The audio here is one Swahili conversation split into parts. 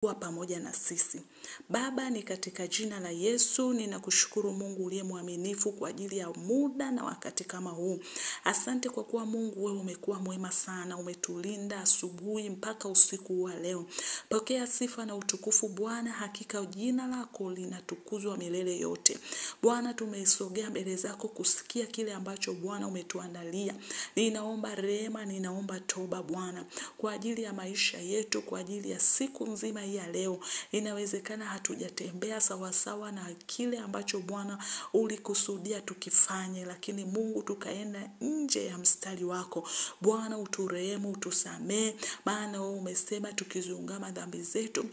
kuwa pamoja na sisi. Baba, ni katika jina la Yesu ninakushukuru Mungu uliye mwaminifu kwa ajili ya muda na wakati kama huu. Asante kwa kuwa Mungu wewe umekuwa mwema sana, umetulinda asubuhi mpaka usiku wa leo. Pokea sifa na utukufu Bwana, hakika jina lako linatukuzwa milele yote. Bwana, tumesogea mbele zako kusikia kile ambacho Bwana umetuandalia. Ninaomba rehema, ninaomba toba Bwana kwa ajili ya maisha yetu, kwa ajili ya siku nzima ya leo. Inawezekana hatujatembea sawasawa na kile ambacho Bwana ulikusudia tukifanye, lakini Mungu tukaenda nje ya mstari wako. Bwana, uturehemu, utusamee, maana wewe umesema tukiziungama dhambi zetu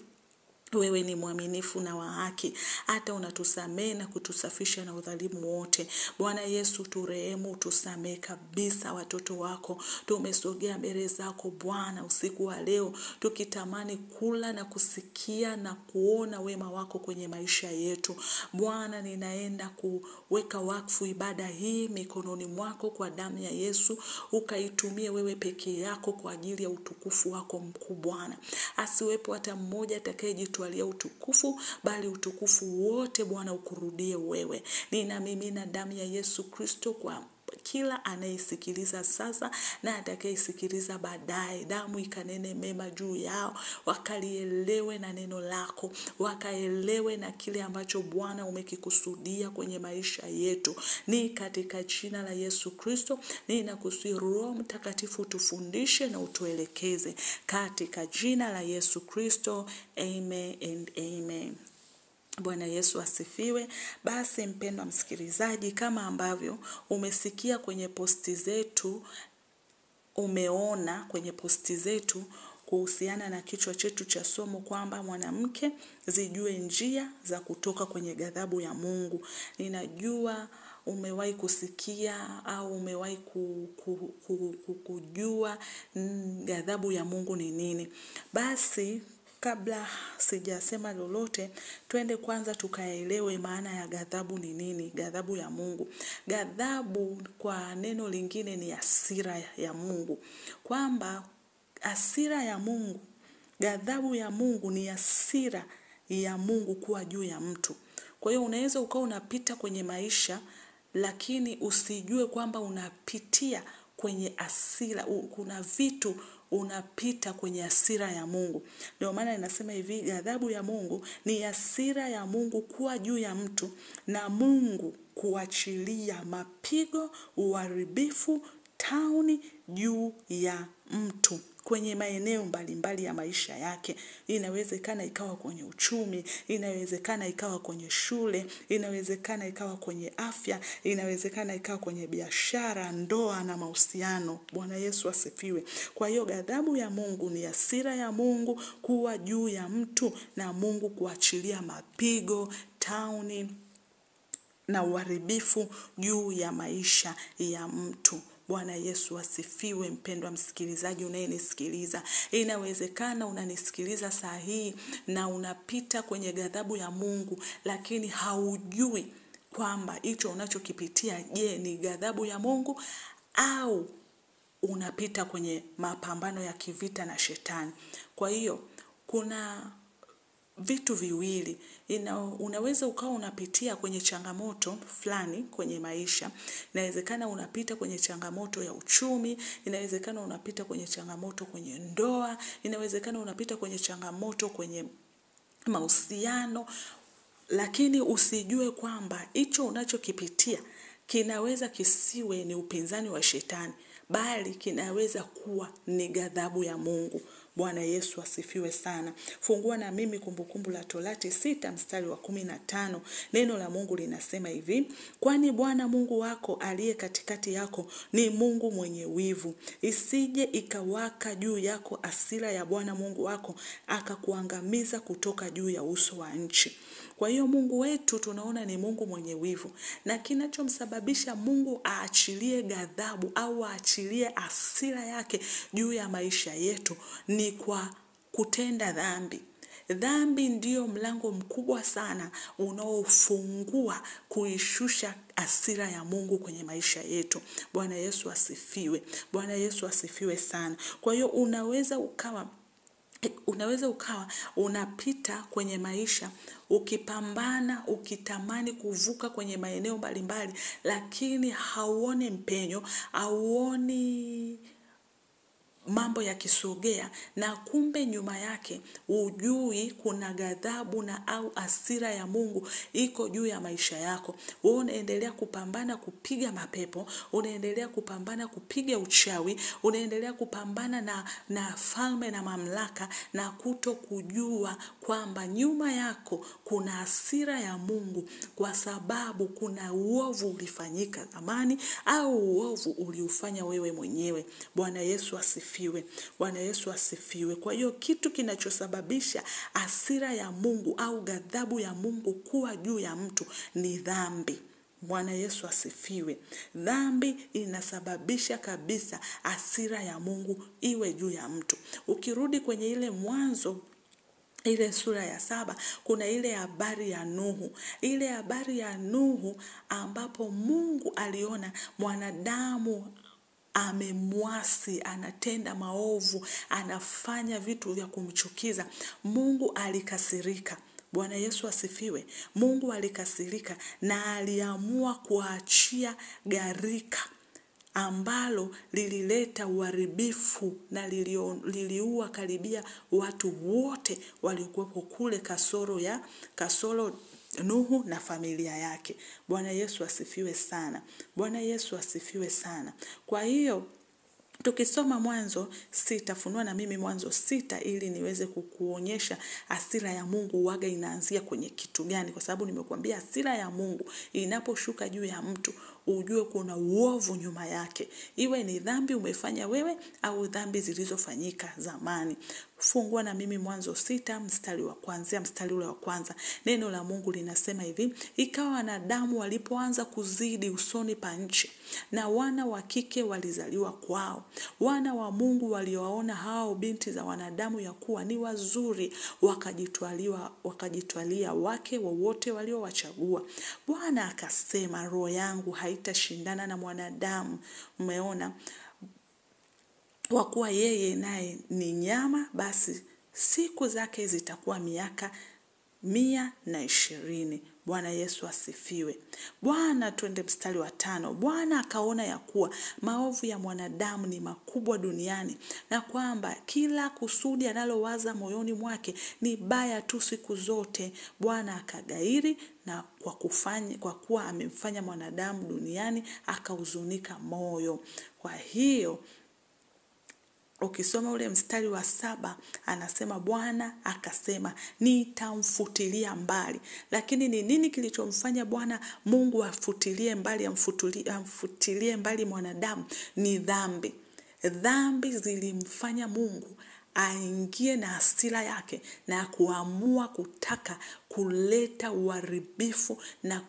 wewe ni mwaminifu na wa haki, hata unatusamee na kutusafisha na udhalimu wote. Bwana Yesu, turehemu, tusamee kabisa. Watoto wako tumesogea mbele zako Bwana usiku wa leo, tukitamani kula na kusikia na kuona wema wako kwenye maisha yetu. Bwana, ninaenda kuweka wakfu ibada hii mikononi mwako kwa damu ya Yesu, ukaitumie wewe peke yako kwa ajili ya utukufu wako mkuu Bwana. Asiwepo hata mmoja atakayejitwalia utukufu, bali utukufu wote Bwana ukurudie wewe. Ninamimina damu ya Yesu Kristo kwa kila anayesikiliza sasa na atakayesikiliza baadaye. Damu ikanene mema juu yao, wakalielewe na neno lako, wakaelewe na kile ambacho Bwana umekikusudia kwenye maisha yetu. Ni katika jina la Yesu Kristo ninakusihi Roho Mtakatifu tufundishe na utuelekeze, katika jina la Yesu Kristo. Amen and amen. Bwana Yesu asifiwe. Basi mpendwa msikilizaji, kama ambavyo umesikia kwenye posti zetu, umeona kwenye posti zetu kuhusiana na kichwa chetu cha somo kwamba mwanamke zijue njia za kutoka kwenye ghadhabu ya Mungu. Ninajua umewahi kusikia au umewahi kujua ghadhabu ya Mungu ni nini. Basi kabla sijasema lolote, twende kwanza tukaelewe maana ya ghadhabu ni nini. Ghadhabu ya Mungu, ghadhabu kwa neno lingine ni hasira ya Mungu, kwamba hasira ya Mungu, ghadhabu ya Mungu ni hasira ya Mungu kuwa juu ya mtu. Kwa hiyo unaweza ukawa unapita kwenye maisha, lakini usijue kwamba unapitia kwenye hasira. Kuna vitu unapita kwenye hasira ya Mungu. Ndio maana ninasema hivi, ghadhabu ya Mungu ni hasira ya Mungu kuwa juu ya mtu, na Mungu kuachilia mapigo, uharibifu, tauni juu ya mtu kwenye maeneo mbalimbali ya maisha yake. Inawezekana ikawa kwenye uchumi, inawezekana ikawa kwenye shule, inawezekana ikawa kwenye afya, inawezekana ikawa kwenye biashara, ndoa na mahusiano. Bwana Yesu asifiwe. Kwa hiyo ghadhabu ya Mungu ni hasira ya Mungu kuwa juu ya mtu, na Mungu kuachilia mapigo, tauni na uharibifu juu ya maisha ya mtu. Bwana Yesu asifiwe. Mpendwa msikilizaji unayenisikiliza, inawezekana unanisikiliza saa hii na unapita kwenye ghadhabu ya Mungu, lakini haujui kwamba hicho unachokipitia, je, ni ghadhabu ya Mungu au unapita kwenye mapambano ya kivita na shetani. Kwa hiyo kuna vitu viwili. Unaweza ukawa unapitia kwenye changamoto fulani kwenye maisha. Inawezekana unapita kwenye changamoto ya uchumi, inawezekana unapita kwenye changamoto kwenye ndoa, inawezekana unapita kwenye changamoto kwenye mahusiano, lakini usijue kwamba hicho unachokipitia kinaweza kisiwe ni upinzani wa shetani, bali kinaweza kuwa ni ghadhabu ya Mungu. Bwana Yesu asifiwe sana. Fungua na mimi Kumbukumbu la Torati 6 mstari wa 15. Neno la Mungu linasema hivi: kwani Bwana Mungu wako aliye katikati yako ni Mungu mwenye wivu, isije ikawaka juu yako hasira ya Bwana Mungu wako akakuangamiza kutoka juu ya uso wa nchi. Kwa hiyo Mungu wetu tunaona ni Mungu mwenye wivu, na kinachomsababisha Mungu aachilie ghadhabu au aachilie hasira yake juu ya maisha yetu ni kwa kutenda dhambi. Dhambi ndio mlango mkubwa sana unaofungua kuishusha hasira ya Mungu kwenye maisha yetu. Bwana Yesu asifiwe. Bwana Yesu asifiwe sana. Kwa hiyo unaweza ukawa Unaweza ukawa unapita kwenye maisha ukipambana, ukitamani kuvuka kwenye maeneo mbalimbali, lakini hauoni mpenyo, hauoni mambo yakisogea, na kumbe nyuma yake ujui kuna ghadhabu na au hasira ya Mungu iko juu ya maisha yako. Wewe unaendelea kupambana kupiga mapepo, unaendelea kupambana kupiga uchawi, unaendelea kupambana na falme na mamlaka, na kuto kujua kwamba nyuma yako kuna hasira ya Mungu, kwa sababu kuna uovu ulifanyika zamani au uovu uliufanya wewe mwenyewe. Bwana Yesu asifiwe. Bwana Yesu asifiwe. Kwa hiyo kitu kinachosababisha hasira ya Mungu au ghadhabu ya Mungu kuwa juu ya mtu ni dhambi. Bwana Yesu asifiwe. Dhambi inasababisha kabisa hasira ya Mungu iwe juu ya mtu. Ukirudi kwenye ile Mwanzo ile sura ya 7, kuna ile habari ya Nuhu. Ile habari ya Nuhu ambapo Mungu aliona mwanadamu amemwasi, anatenda maovu, anafanya vitu vya kumchukiza. Mungu alikasirika. Bwana Yesu asifiwe. Mungu alikasirika na aliamua kuachia gharika ambalo lilileta uharibifu na liliua karibia watu wote waliokuwepo kule, kasoro Nuhu na familia yake. Bwana Yesu asifiwe sana. Bwana Yesu asifiwe sana. Kwa hiyo tukisoma Mwanzo 6, funua na mimi Mwanzo 6 ili niweze kukuonyesha hasira ya Mungu waga inaanzia kwenye kitu gani, kwa sababu nimekuambia hasira ya Mungu inaposhuka juu ya mtu ujue kuna uovu nyuma yake. Iwe ni dhambi umefanya wewe au dhambi zilizofanyika zamani. Fungua na mimi Mwanzo 6 mstari ule wa kwanza. Neno la Mungu linasema hivi: ikawa wanadamu walipoanza kuzidi usoni pa nchi, na wana wa kike walizaliwa kwao. Wana wa Mungu waliowaona hao binti za wanadamu ya kuwa ni wazuri, wakajitwalia wake wowote waliowachagua. Bwana akasema, roho yangu haitashindana na mwanadamu. Umeona? Kwa kuwa yeye naye ni nyama, basi siku zake zitakuwa miaka 120. Bwana Yesu asifiwe. Bwana, twende mstari wa 5. Bwana akaona ya kuwa maovu ya mwanadamu ni makubwa duniani, na kwamba kila kusudi analowaza moyoni mwake ni baya tu siku zote. Bwana akagairi na kwa kuwa amemfanya mwanadamu duniani, akahuzunika moyo. Kwa hiyo ukisoma ule mstari wa 7 anasema Bwana akasema nitamfutilia mbali. Lakini ni nini kilichomfanya Bwana Mungu amfutilie mbali mwanadamu? Ni dhambi. Dhambi zilimfanya Mungu aingie na hasira yake na kuamua kutaka kuleta uharibifu na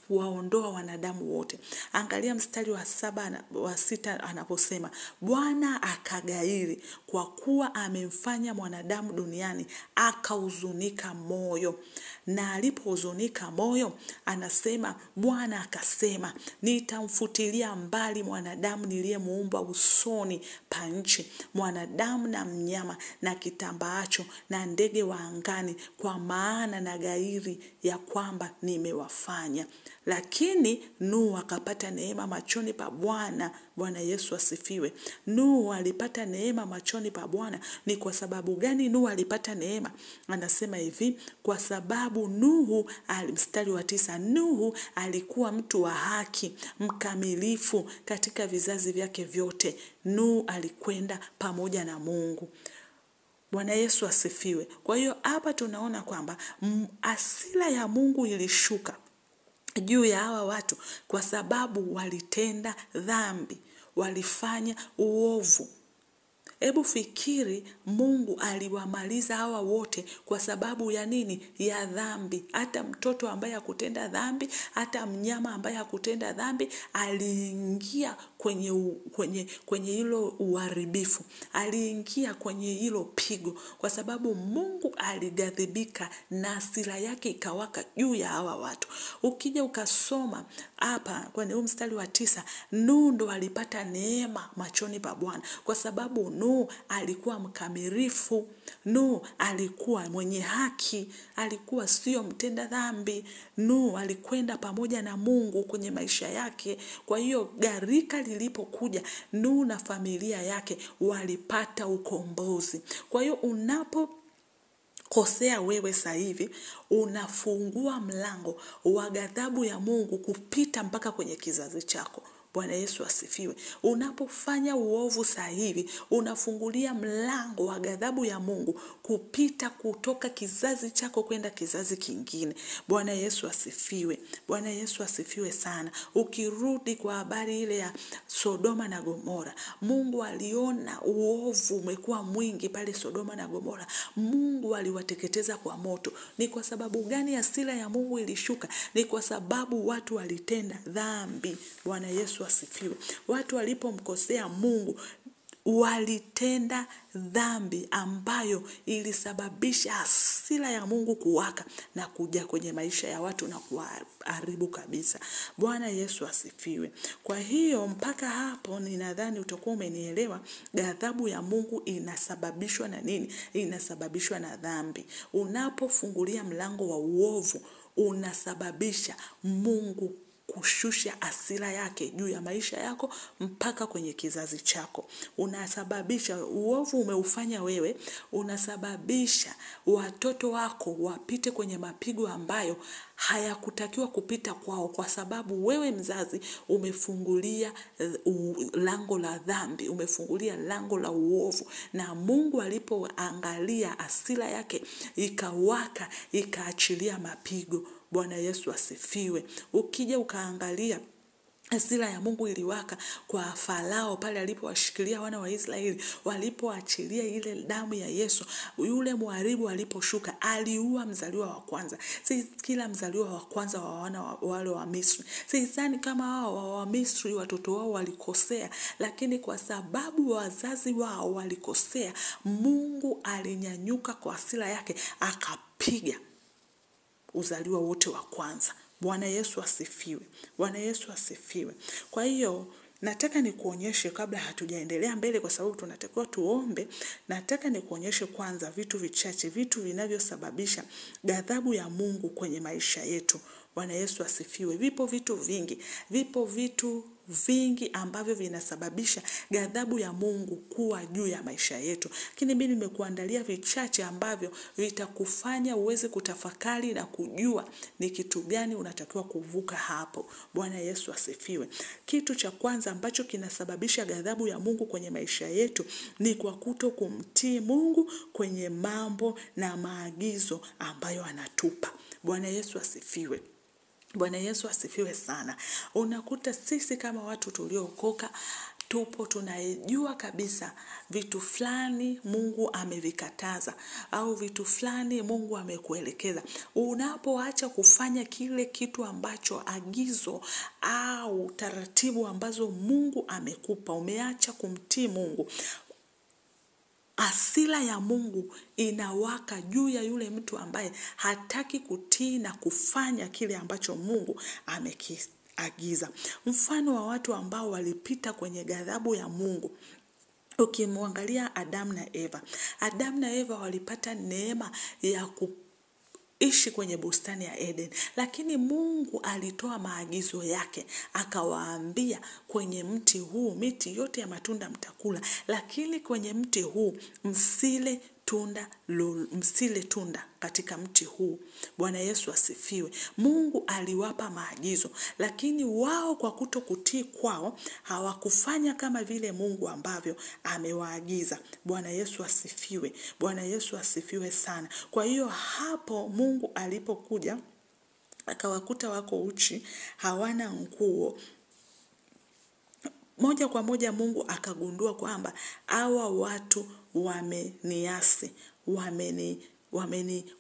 kuwaondoa wanadamu wote. Angalia mstari wa 6 anaposema Bwana akagairi kwa kuwa amemfanya mwanadamu duniani, akahuzunika moyo. Na alipohuzunika moyo, anasema Bwana akasema nitamfutilia mbali mwanadamu niliyemuumba usoni pa nchi, mwanadamu na mnyama na kitambaacho na ndege wa angani, kwa maana na gairi ya kwamba nimewafanya. Lakini Nuhu akapata neema machoni pa Bwana. Bwana Yesu asifiwe. Nuhu alipata neema machoni pa Bwana. Ni kwa sababu gani Nuhu alipata neema? Anasema hivi, kwa sababu Nuhu, mstari wa 9, Nuhu alikuwa mtu wa haki, mkamilifu katika vizazi vyake vyote. Nuhu alikwenda pamoja na Mungu. Bwana Yesu asifiwe. Kwa hiyo hapa tunaona kwamba hasira ya Mungu ilishuka juu ya hawa watu kwa sababu walitenda dhambi, walifanya uovu. Hebu fikiri, Mungu aliwamaliza hawa wote kwa sababu ya nini? Ya dhambi. Hata mtoto ambaye hakutenda dhambi, hata mnyama ambaye hakutenda dhambi aliingia kwenye hilo uharibifu, aliingia kwenye hilo pigo, kwa sababu Mungu alighadhibika na hasira yake ikawaka juu ya hawa watu. Ukija ukasoma hapa kwenye huu mstari wa 9, Nuhu ndo alipata neema machoni pa Bwana, kwa sababu Nuhu alikuwa mkamilifu. Nuhu alikuwa mwenye haki, alikuwa sio mtenda dhambi. Nuhu alikwenda pamoja na Mungu kwenye maisha yake. Kwa hiyo gharika lilipokuja, Nuhu na familia yake walipata ukombozi. Kwa hiyo kosea wewe sasa hivi, unafungua mlango wa ghadhabu ya Mungu kupita mpaka kwenye kizazi chako. Bwana Yesu asifiwe. Unapofanya uovu sasa hivi, unafungulia mlango wa ghadhabu ya Mungu kupita kutoka kizazi chako kwenda kizazi kingine. Bwana Yesu asifiwe. Bwana Yesu asifiwe sana. Ukirudi kwa habari ile ya Sodoma na Gomora, Mungu aliona uovu umekuwa mwingi pale Sodoma na Gomora. Mungu aliwateketeza kwa moto. Ni kwa sababu gani hasira ya Mungu ilishuka? Ni kwa sababu watu walitenda dhambi. Bwana Yesu asifiwe. Watu walipomkosea Mungu walitenda dhambi ambayo ilisababisha hasira ya Mungu kuwaka na kuja kwenye maisha ya watu na kuharibu kabisa. Bwana Yesu asifiwe. Kwa hiyo mpaka hapo ninadhani utakuwa umenielewa ghadhabu ya Mungu inasababishwa na nini? Inasababishwa na dhambi. Unapofungulia mlango wa uovu, unasababisha Mungu kushusha hasira yake juu ya maisha yako mpaka kwenye kizazi chako. Unasababisha uovu umeufanya wewe, unasababisha watoto wako wapite kwenye mapigo ambayo hayakutakiwa kupita kwao, kwa sababu wewe mzazi umefungulia lango la dhambi, umefungulia lango la uovu, na Mungu alipoangalia hasira yake ikawaka, ikaachilia mapigo. Bwana Yesu asifiwe. Ukija ukaangalia hasira ya Mungu iliwaka kwa Farao pale alipowashikilia wana wa Israeli, walipoachilia ile damu ya Yesu. Yule mharibu aliposhuka, aliua mzaliwa wa kwanza. Si kila mzaliwa wa kwanza wa wana wale wa Misri. Sidhani kama hao wa Misri watoto wao walikosea, lakini kwa sababu wazazi wao walikosea, Mungu alinyanyuka kwa hasira yake akapiga uzaliwa wote wa kwanza. Bwana Yesu asifiwe. Bwana Yesu asifiwe. Kwa hiyo nataka nikuonyeshe, kabla hatujaendelea mbele kwa sababu tunatakiwa tuombe, nataka nikuonyeshe kwanza vitu vichache, vitu vinavyosababisha ghadhabu ya Mungu kwenye maisha yetu. Bwana Yesu asifiwe. Vipo vitu vingi ambavyo vinasababisha ghadhabu ya Mungu kuwa juu ya maisha yetu. Lakini mimi nimekuandalia vichache ambavyo vitakufanya uweze kutafakari na kujua ni kitu gani unatakiwa kuvuka hapo. Bwana Yesu asifiwe. Kitu cha kwanza ambacho kinasababisha ghadhabu ya Mungu kwenye maisha yetu ni kwa kutokumtii Mungu kwenye mambo na maagizo ambayo anatupa. Bwana Yesu asifiwe. Bwana Yesu asifiwe sana. Unakuta sisi kama watu tuliookoka tunajua kabisa vitu fulani Mungu amevikataza au vitu fulani Mungu amekuelekeza. Unapoacha kufanya kile kitu ambacho agizo au taratibu ambazo Mungu amekupa, umeacha kumtii Mungu, hasira ya Mungu inawaka juu ya yule mtu ambaye hataki kutii na kufanya kile ambacho Mungu amekiagiza. Mfano wa watu ambao walipita kwenye ghadhabu ya Mungu, ukimwangalia Adamu na Eva. Adamu na Eva walipata neema ya ishi kwenye bustani ya Eden, lakini Mungu alitoa maagizo yake, akawaambia kwenye mti huu, miti yote ya matunda mtakula, lakini kwenye mti huu msile tunda katika mti huu. Bwana Yesu asifiwe. Mungu aliwapa maagizo, lakini wao kwa kutokutii kwao hawakufanya kama vile Mungu ambavyo amewaagiza. Bwana Yesu asifiwe. Bwana Yesu asifiwe sana. Kwa hiyo hapo Mungu alipokuja akawakuta wako uchi, hawana nguo, moja kwa moja Mungu akagundua kwamba hawa watu wameniasi,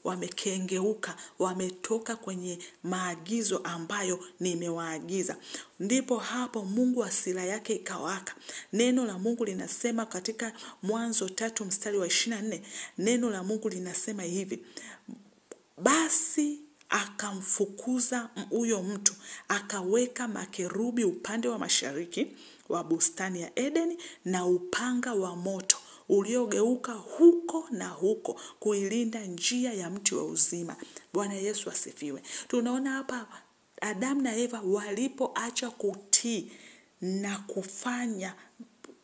wamekengeuka, wametoka kwenye maagizo ambayo nimewaagiza. Ndipo hapo Mungu hasira yake ikawaka. Neno la Mungu linasema katika Mwanzo 3 mstari wa 24, neno la Mungu linasema hivi: basi akamfukuza huyo mtu, akaweka makerubi upande wa mashariki wa bustani ya Edeni, na upanga wa moto uliogeuka huko na huko kuilinda njia ya mti wa uzima. Bwana Yesu asifiwe. Tunaona hapa Adamu na Eva walipoacha kutii na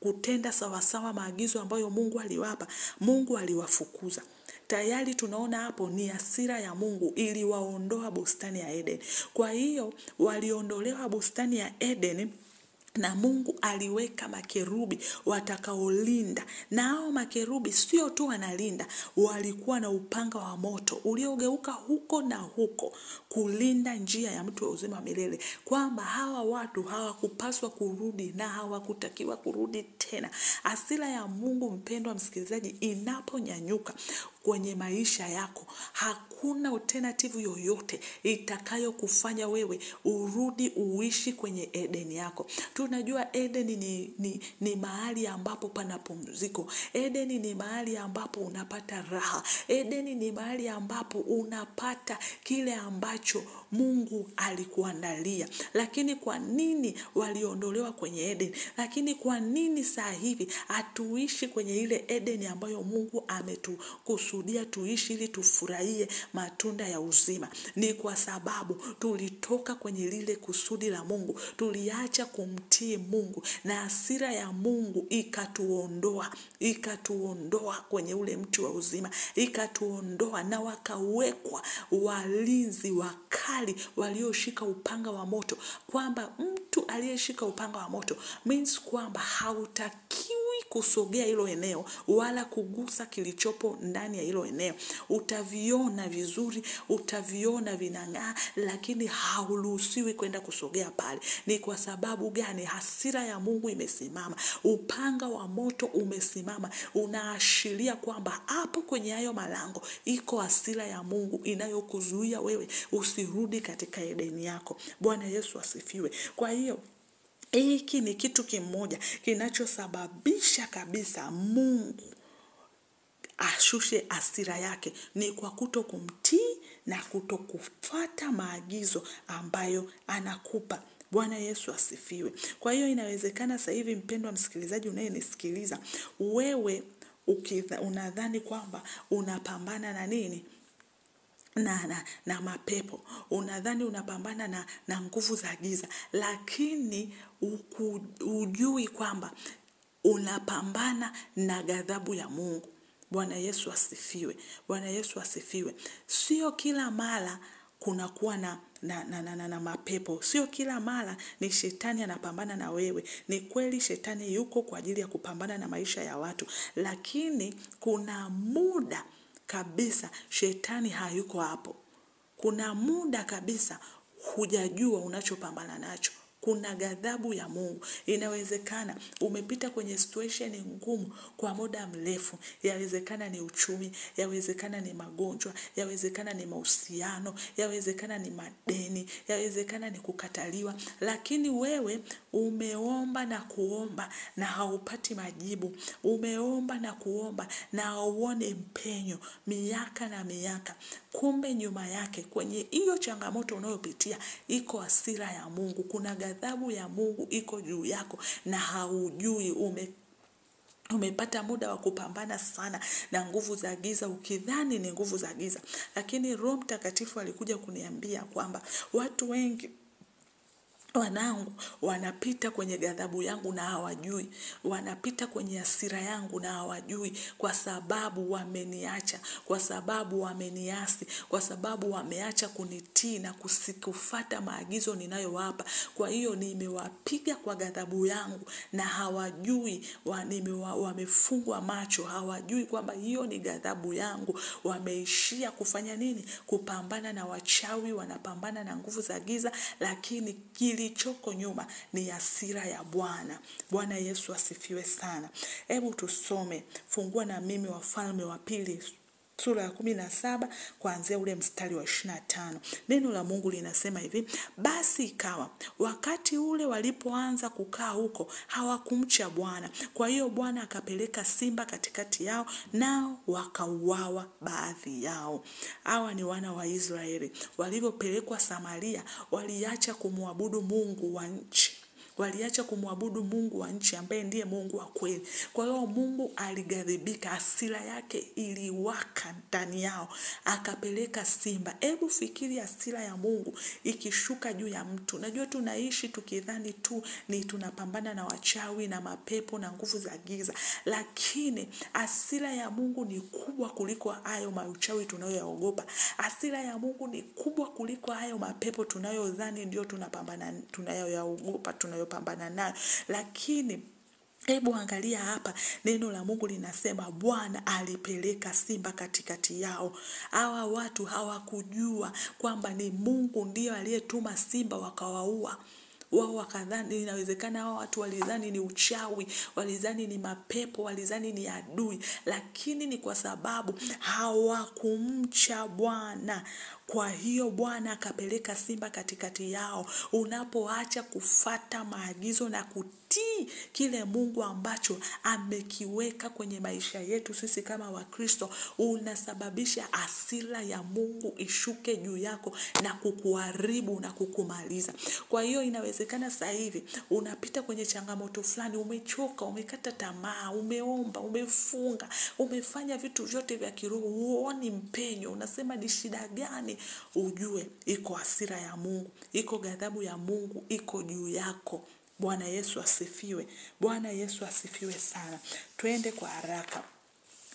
kutenda sawasawa maagizo ambayo Mungu aliwapa, Mungu aliwafukuza. Tayari tunaona hapo ni hasira ya Mungu iliwaondoa bustani ya Edeni. Kwa hiyo waliondolewa bustani ya Edeni, na Mungu aliweka makerubi watakaolinda. Na hao makerubi sio tu wanalinda, walikuwa na upanga wa moto uliogeuka huko na huko kulinda njia ya mtu wa uzima wa milele, kwamba hawa watu hawakupaswa kurudi na hawakutakiwa kurudi tena. Hasira ya Mungu, mpendwa msikilizaji, inaponyanyuka kwenye maisha yako, hakuna alternative yoyote itakayo kufanya wewe urudi uishi kwenye Edeni yako. Tunajua Edeni ni mahali ambapo pana pumziko. Edeni ni mahali ambapo unapata raha. Edeni ni mahali ambapo unapata kile ambacho Mungu alikuandalia. Lakini kwa nini waliondolewa kwenye Edeni? Lakini kwa nini saa hivi hatuishi kwenye ile Edeni ambayo Mungu ametukusudia tuishi ili tufurahie matunda ya uzima? Ni kwa sababu tulitoka kwenye lile kusudi la Mungu, tuliacha kumtii Mungu, na hasira ya Mungu ikatuondoa kwenye ule mti wa uzima, ikatuondoa, na wakawekwa walinzi wakali walioshika upanga wa moto. Kwamba mtu aliyeshika upanga wa moto means kwamba hautakiwi kusogea hilo eneo wala kugusa kilichopo ndani ya hilo eneo. Utaviona vizuri, utaviona vinang'aa, lakini hauruhusiwi kwenda kusogea pale. Ni kwa sababu gani? Hasira ya Mungu imesimama, upanga wa moto umesimama. Unaashiria kwamba hapo kwenye hayo malango iko hasira ya Mungu inayokuzuia wewe usirudi katika Edeni yako. Bwana Yesu asifiwe. Kwa hiyo hiki ni kitu kimoja kinachosababisha kabisa Mungu ashushe hasira yake, ni kwa kutokumtii na kutokufuata maagizo ambayo anakupa. Bwana Yesu asifiwe. Kwa hiyo inawezekana sasa hivi, mpendwa msikilizaji unayenisikiliza, wewe unadhani kwamba unapambana na nini? Na mapepo. Unadhani unapambana na nguvu za giza, lakini hujui kwamba unapambana na ghadhabu ya Mungu. Bwana Yesu asifiwe. Bwana Yesu asifiwe. Sio kila mara kunakuwa na mapepo. Sio kila mara ni shetani anapambana na wewe. Ni kweli shetani yuko kwa ajili ya kupambana na maisha ya watu, lakini kuna muda kabisa shetani hayuko hapo. Kuna muda kabisa hujajua unachopambana nacho. Kuna ghadhabu ya Mungu. Inawezekana umepita kwenye situation ngumu kwa muda mrefu. Yawezekana ni uchumi, yawezekana ni magonjwa, yawezekana ni mahusiano, yawezekana ni madeni, yawezekana ni kukataliwa. Lakini wewe umeomba na kuomba na haupati majibu. Umeomba na kuomba na hauone mpenyo miaka na miaka. Kumbe nyuma yake kwenye hiyo changamoto unayopitia iko hasira ya Mungu. Kuna ghadhabu ya Mungu iko juu yako na haujui. Umepata muda wa kupambana sana na nguvu za giza ukidhani ni nguvu za giza. Lakini Roho Mtakatifu alikuja kuniambia kwamba watu wengi wanangu wanapita kwenye ghadhabu yangu na hawajui. Wanapita kwenye hasira yangu na hawajui, kwa sababu wameniacha, kwa sababu wameniasi, kwa sababu wameacha kunitii na kufuata maagizo ninayowapa. Kwa hiyo nimewapiga kwa ghadhabu yangu na hawajui. Wamefungwa macho, hawajui kwamba hiyo ni ghadhabu yangu. Wameishia kufanya nini? Kupambana na wachawi, wanapambana na nguvu za giza, lakini kilichoko nyuma ni hasira ya Bwana. Bwana Yesu asifiwe sana. Hebu tusome, fungua na mimi Wafalme wa Pili sura ya 17 kuanzia ule mstari wa 25. Neno la Mungu linasema hivi: basi ikawa wakati ule walipoanza kukaa huko hawakumcha Bwana. Kwa hiyo Bwana akapeleka simba katikati yao, nao wakauawa baadhi yao. Hawa ni wana wa Israeli. Walipopelekwa Samaria, waliacha kumwabudu Mungu wa nchi. Waliacha kumwabudu Mungu wa nchi ambaye ndiye Mungu wa kweli. Kwa hiyo Mungu alighadhibika, hasira yake iliwaka ndani yao, akapeleka simba. Hebu fikiri hasira ya Mungu ikishuka juu ya mtu. Najua tunaishi tukidhani tu ni tunapambana na wachawi na mapepo na nguvu za giza, lakini hasira ya Mungu ni kubwa kuliko hayo mauchawi tunayoyaogopa. Hasira ya Mungu ni kubwa kuliko hayo mapepo tunayodhani ndio tunapambana, tunayoyaogopa, tunayopambana nayo. Lakini hebu angalia hapa, neno la Mungu linasema Bwana alipeleka simba katikati yao. Hawa watu hawakujua kwamba ni Mungu ndiye aliyetuma simba wakawaua. Wao wakadhani, inawezekana hao watu walidhani ni uchawi, walidhani ni mapepo, walidhani ni adui, lakini ni kwa sababu hawakumcha Bwana. Kwa hiyo Bwana akapeleka simba katikati yao. Unapoacha kufata maagizo na kutii kile Mungu ambacho amekiweka kwenye maisha yetu sisi kama Wakristo, unasababisha hasira ya Mungu ishuke juu yako na kukuharibu na kukumaliza. Kwa hiyo inawezekana sasa hivi unapita kwenye changamoto fulani, umechoka, umekata tamaa, umeomba, umefunga, umefanya vitu vyote vya kiroho, huoni mpenyo, unasema ni shida gani? Ujue iko hasira ya Mungu, iko ghadhabu ya Mungu iko juu yako. Bwana Yesu asifiwe. Bwana Yesu asifiwe sana. Twende kwa haraka.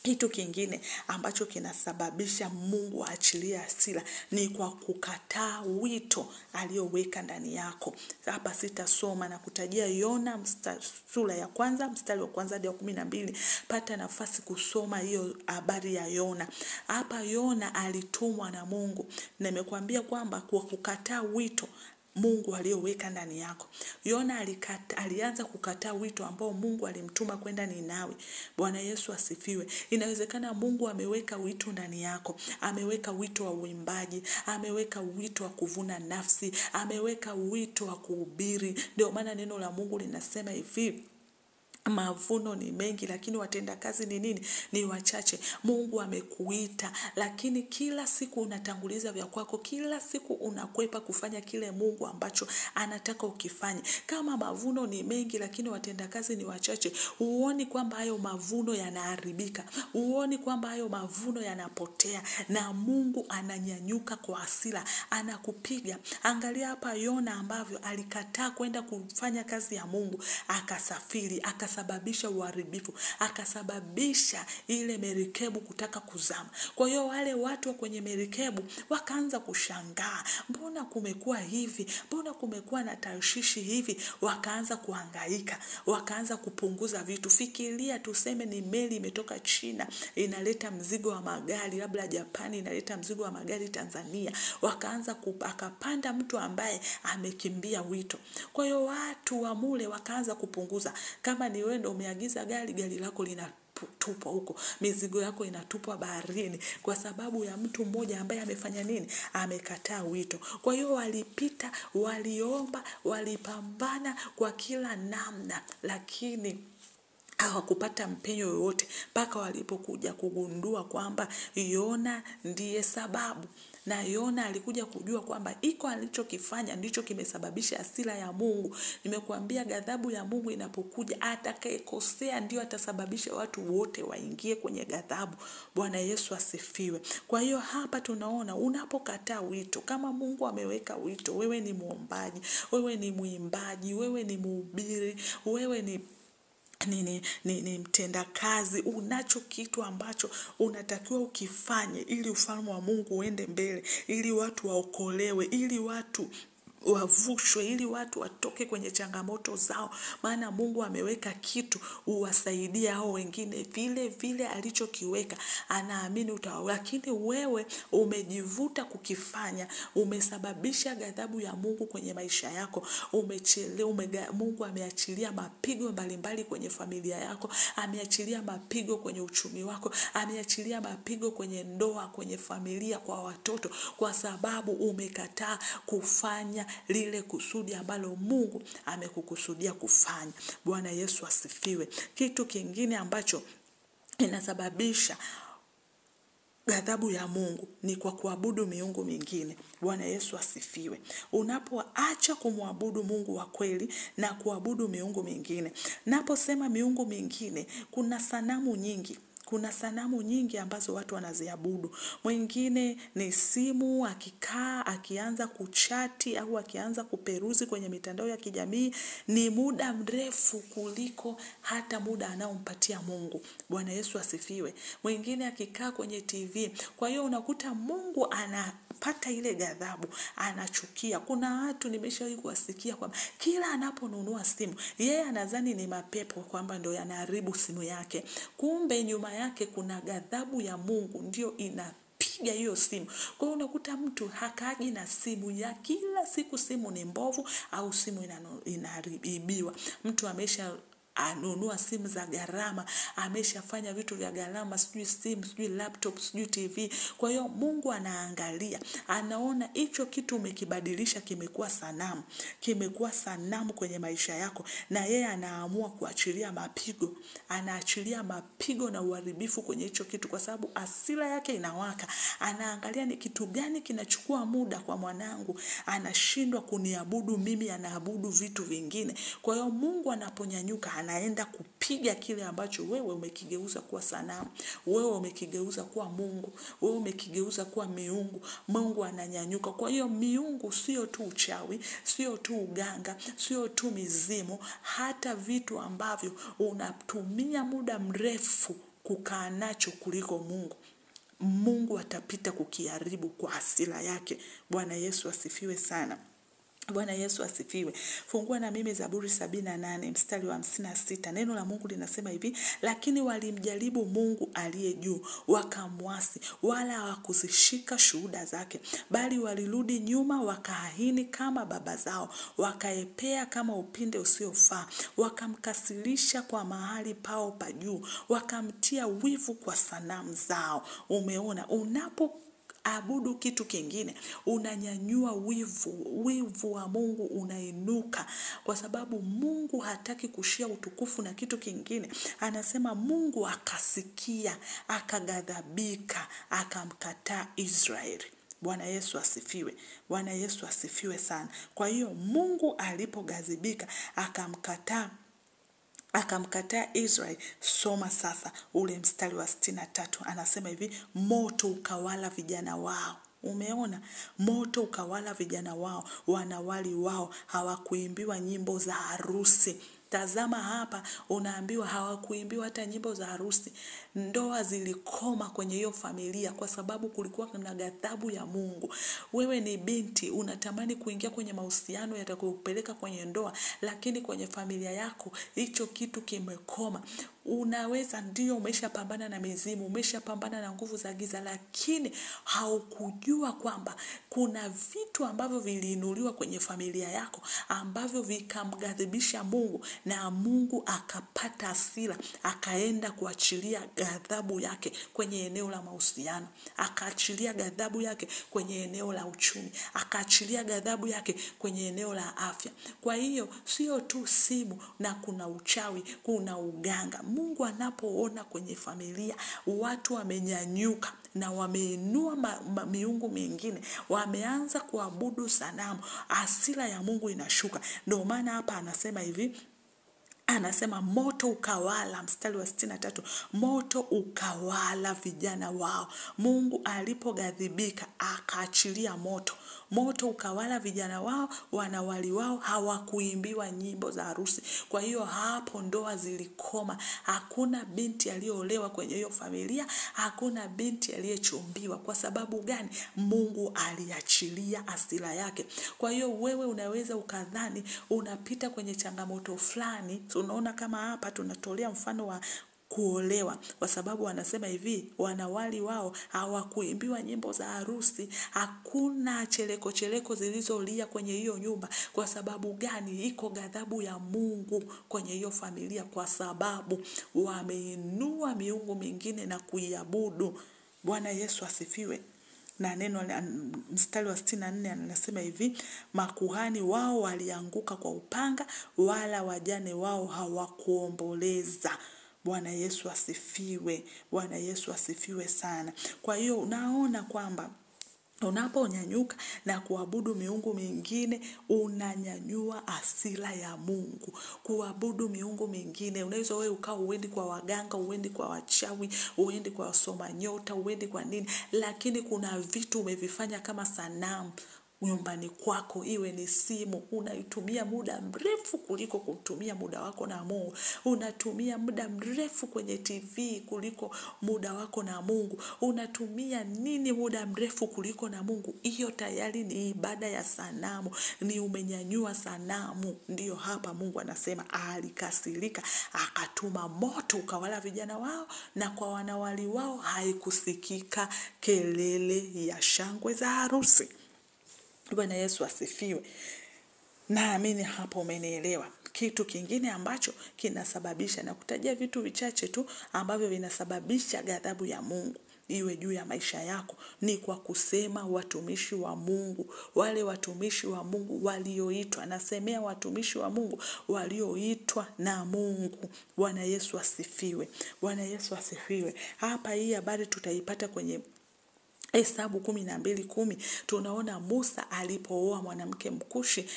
Kitu kingine ambacho kinasababisha Mungu aachilie hasira ni kwa kukataa wito alioweka ndani yako. Hapa sitasoma na kutajia Yona sura ya 1 mstari wa 1 hadi 12. Pata nafasi kusoma hiyo habari ya Yona. Hapa Yona alitumwa na Mungu. Nimekuambia kwamba kwa kukataa wito Mungu aliyoweka ndani yako. Yona alianza kukataa wito ambao Mungu alimtuma kwenda Ninawi. Bwana Yesu asifiwe. Inawezekana Mungu ameweka wito ndani yako. Ameweka wito wa uimbaji, ameweka wito wa kuvuna nafsi, ameweka wito wa kuhubiri. Ndio maana neno la Mungu linasema hivi: mavuno ni mengi lakini watenda kazi ni nini? Ni wachache. Mungu amekuita, lakini kila siku unatanguliza vya kwako, kila siku unakwepa kufanya kile Mungu ambacho anataka ukifanye. Kama mavuno ni mengi lakini watenda kazi ni wachache, huoni kwamba hayo mavuno yanaharibika? Huoni kwamba hayo mavuno yanapotea na Mungu ananyanyuka kwa hasira, anakupiga? Angalia hapa Yona ambavyo alikataa kwenda kufanya kazi ya Mungu, akasafiri, akasababisha uharibifu, akasababisha ile merikebu kutaka kuzama. Kwa hiyo wale watu kwenye merikebu wakaanza kushangaa, mbona kumekuwa hivi? Mbona kumekuwa na Tarshishi hivi? Wakaanza kuhangaika, wakaanza kupunguza vitu. Fikiria tuseme ni meli imetoka China inaleta mzigo wa magari, labda Japani inaleta mzigo wa magari Tanzania. Wakaanza akapanda mtu ambaye amekimbia wito. Kwa hiyo watu wa mule wakaanza kupunguza. Kama ni wewe ndio umeagiza gari lako linatupwa huko, mizigo yako inatupwa baharini kwa sababu ya mtu mmoja ambaye amefanya nini? Amekataa wito. Kwa hiyo walipita, waliomba, walipambana kwa kila namna, lakini hawakupata mpenyo yoyote mpaka walipokuja kugundua kwamba Yona ndiye sababu. Na Yona alikuja kujua kwamba iko alichokifanya ndicho kimesababisha hasira ya Mungu. Nimekuambia ghadhabu ya Mungu inapokuja, atakayekosea ndio atasababisha watu wote waingie kwenye ghadhabu. Bwana Yesu asifiwe. Kwa hiyo hapa tunaona unapokataa wito, kama Mungu ameweka wito, wewe ni muombaji, wewe ni muimbaji, wewe ni mhubiri, wewe ni mtenda kazi, unacho kitu ambacho unatakiwa ukifanye ili ufalme wa Mungu uende mbele, ili watu waokolewe, ili watu wavushwe, ili watu watoke kwenye changamoto zao, maana Mungu ameweka kitu uwasaidie hao wengine vile vile alichokiweka, anaamini lakini wewe umejivuta kukifanya, umesababisha ghadhabu ya Mungu kwenye maisha yako, Mungu ameachilia mapigo mbalimbali kwenye familia yako, ameachilia mapigo kwenye uchumi wako, ameachilia mapigo kwenye ndoa, kwenye familia, kwa watoto, kwa sababu umekataa kufanya lile kusudi ambalo Mungu amekukusudia kufanya. Bwana Yesu asifiwe. Kitu kingine ambacho inasababisha ghadhabu ya Mungu ni kwa kuabudu miungu mingine. Bwana Yesu asifiwe. Unapoacha kumwabudu Mungu wa kweli na kuabudu miungu mingine. Naposema miungu mingine, kuna sanamu nyingi ambazo watu wanaziabudu. Mwingine ni simu, akianza kuchati au akianza kuperuzi kwenye mitandao ya kijamii ni muda mrefu kuliko hata muda anaompatia Mungu. Bwana Yesu asifiwe. Mwingine akikaa kwenye TV. Kwa hiyo unakuta Mungu anapata ile ghadhabu, anachukia. Kuna watu nimeshawahi kuwasikia kwamba kila anaponunua simu, yeye anadhani ni mapepo kwamba ndio yanaharibu simu yake. Kumbe nyuma yake kuna ghadhabu ya Mungu ndio inapiga hiyo simu. Kwa hiyo unakuta mtu hakaji na simu ya kila siku, simu ni mbovu au simu inaharibiwa. Mtu anunua simu za gharama, ameshafanya vitu vya gharama, sijui simu, sijui laptop, sijui TV. Kwa hiyo Mungu anaangalia, anaona hicho kitu umekibadilisha, kimekuwa sanamu kwenye maisha yako, na yeye anaamua kuachilia mapigo. Anaachilia mapigo na uharibifu kwenye hicho kitu, kwa sababu hasira yake inawaka. Anaangalia ni kitu gani kinachukua muda kwa mwanangu, anashindwa kuniabudu mimi, anaabudu vitu vingine. Kwa hiyo Mungu anaponyanyuka, anaenda kupiga kile ambacho wewe umekigeuza kuwa sanamu, wewe umekigeuza kuwa Mungu, wewe umekigeuza kuwa miungu. Mungu ananyanyuka. Kwa hiyo miungu sio tu uchawi, sio tu uganga, sio tu mizimu, hata vitu ambavyo unatumia muda mrefu kukaa nacho kuliko Mungu atapita kukiharibu kwa hasira yake. Bwana Yesu asifiwe sana. Bwana Yesu asifiwe. Fungua na mimi Zaburi 78 mstari wa 56. Neno la Mungu linasema hivi: lakini walimjaribu Mungu aliye juu, wakamwasi, wala hawakuzishika shuhuda zake, bali walirudi nyuma, wakaahini kama baba zao, wakaepea kama upinde usiofaa, wakamkasirisha kwa mahali pao pa juu, wakamtia wivu kwa sanamu zao. Umeona, abudu kitu kingine, unanyanyua wivu wa Mungu unainuka, kwa sababu Mungu hataki kushia utukufu na kitu kingine. Anasema Mungu akasikia, akaghadhabika, akamkataa Israeli. Bwana Yesu asifiwe. Bwana Yesu asifiwe sana. Kwa hiyo Mungu alipoghadhibika, akamkataa Israeli. Soma sasa ule mstari wa 63. Anasema hivi: moto ukawala vijana wao. Umeona? Moto ukawala vijana wao, wanawali wao hawakuimbiwa nyimbo za harusi. Tazama hapa, unaambiwa hawakuimbiwa hata nyimbo za harusi. Ndoa zilikoma kwenye hiyo familia kwa sababu kulikuwa na ghadhabu ya Mungu. Wewe ni binti, unatamani kuingia kwenye mahusiano yatakayokupeleka kwenye ndoa, lakini kwenye familia yako hicho kitu kimekoma. Unaweza ndio umeshapambana na mizimu, umeshapambana na nguvu za giza, lakini haukujua kwamba kuna vitu ambavyo viliinuliwa kwenye familia yako ambavyo vikamghadhibisha Mungu, na Mungu akapata hasira, akaenda kuachilia ghadhabu yake kwenye eneo la mahusiano, akaachilia ghadhabu yake kwenye eneo la uchumi, akaachilia ghadhabu yake kwenye eneo la afya. Kwa hiyo sio tu simu, na kuna uchawi, kuna uganga. Mungu anapoona kwenye familia watu wamenyanyuka na wameinua miungu mingine, wameanza kuabudu sanamu, hasira ya Mungu inashuka. Ndio maana hapa anasema hivi, anasema moto moto ukawala, mstari wa 63, moto ukawala vijana wao. Mungu alipoghadhibika akaachilia moto. Moto ukawala vijana wao, wanawali wao hawakuimbiwa nyimbo za harusi. Kwa hiyo hapo ndoa zilikoma. Hakuna binti aliyoolewa kwenye hiyo familia, hakuna binti aliyechumbiwa. Kwa sababu gani? Mungu aliachilia hasira yake. Kwa hiyo wewe unaweza ukadhani unapita kwenye changamoto fulani. Unaona kama hapa tunatolea mfano wa kuolewa, kwa sababu wanasema hivi, wanawali wao hawakuimbiwa nyimbo za harusi. Hakuna cheleko zilizolia kwenye hiyo nyumba. Kwa sababu gani? Iko ghadhabu ya Mungu kwenye hiyo familia, kwa sababu wameinua miungu mingine na kuiabudu. Bwana Yesu asifiwe. Na neno mstari wa 64 anasema hivi, makuhani wao walianguka kwa upanga, wala wajane wao hawakuomboleza. Bwana Yesu asifiwe. Bwana Yesu asifiwe sana. Kwa hiyo unaona kwamba unaponyanyuka na kuabudu miungu mingine, unanyanyua hasira ya Mungu. Kuabudu miungu mingine, unaweza wewe ukawa uendi kwa waganga, uendi kwa wachawi, uendi kwa wasoma nyota, uendi kwa nini, lakini kuna vitu umevifanya kama sanamu nyumbani kwako. Iwe ni simu, unaitumia muda mrefu kuliko kutumia muda wako na Mungu. Unatumia muda mrefu kwenye TV kuliko muda wako na Mungu. Unatumia nini muda mrefu kuliko na Mungu? Hiyo tayari ni ibada ya sanamu, ni umenyanyua sanamu. Ndiyo hapa Mungu anasema alikasirika, akatuma moto ukawala vijana wao, na kwa wanawali wao haikusikika kelele ya shangwe za harusi. Bwana Yesu asifiwe. Naamini hapo umenielewa. Kitu kingine ambacho kinasababisha, na kutajia vitu vichache tu ambavyo vinasababisha ghadhabu ya Mungu iwe juu ya maisha yako, ni kwa kusema watumishi wa Mungu. Wale watumishi wa Mungu walioitwa, nasemea watumishi wa Mungu walioitwa na Mungu. Bwana Yesu asifiwe. Bwana Yesu asifiwe. Hapa hii habari tutaipata kwenye Hesabu 12:10. Tunaona Musa alipooa mwanamke Mkushi,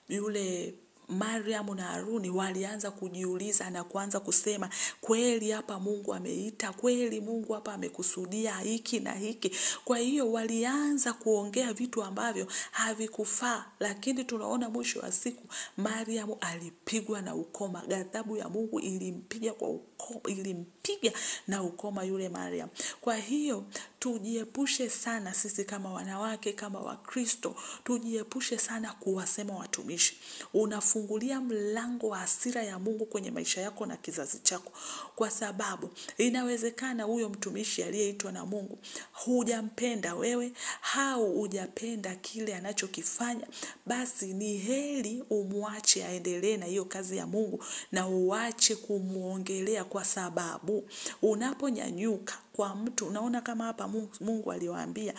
yule Mariamu na Haruni walianza kujiuliza na kuanza kusema, kweli hapa Mungu ameita, kweli Mungu hapa amekusudia hiki na hiki. Kwa hiyo walianza kuongea vitu ambavyo havikufaa, lakini tunaona mwisho wa siku Mariamu alipigwa na ukoma. Ghadhabu ya Mungu ilimpiga kwa ukoma, ilimpiga na ukoma yule Mariamu. Kwa hiyo tujiepushe sana sisi kama wanawake, kama Wakristo, tujiepushe sana kuwasema watumishi. Unafungulia mlango wa hasira ya Mungu kwenye maisha yako na kizazi chako. Kwa sababu inawezekana huyo mtumishi aliyeitwa na Mungu hujampenda wewe, au hujapenda kile anachokifanya. Basi ni heri umwache aendelee na hiyo kazi ya Mungu, na uache kumuongelea, kwa sababu unaponyanyuka kwa mtu, unaona kama hapa Mungu aliwaambia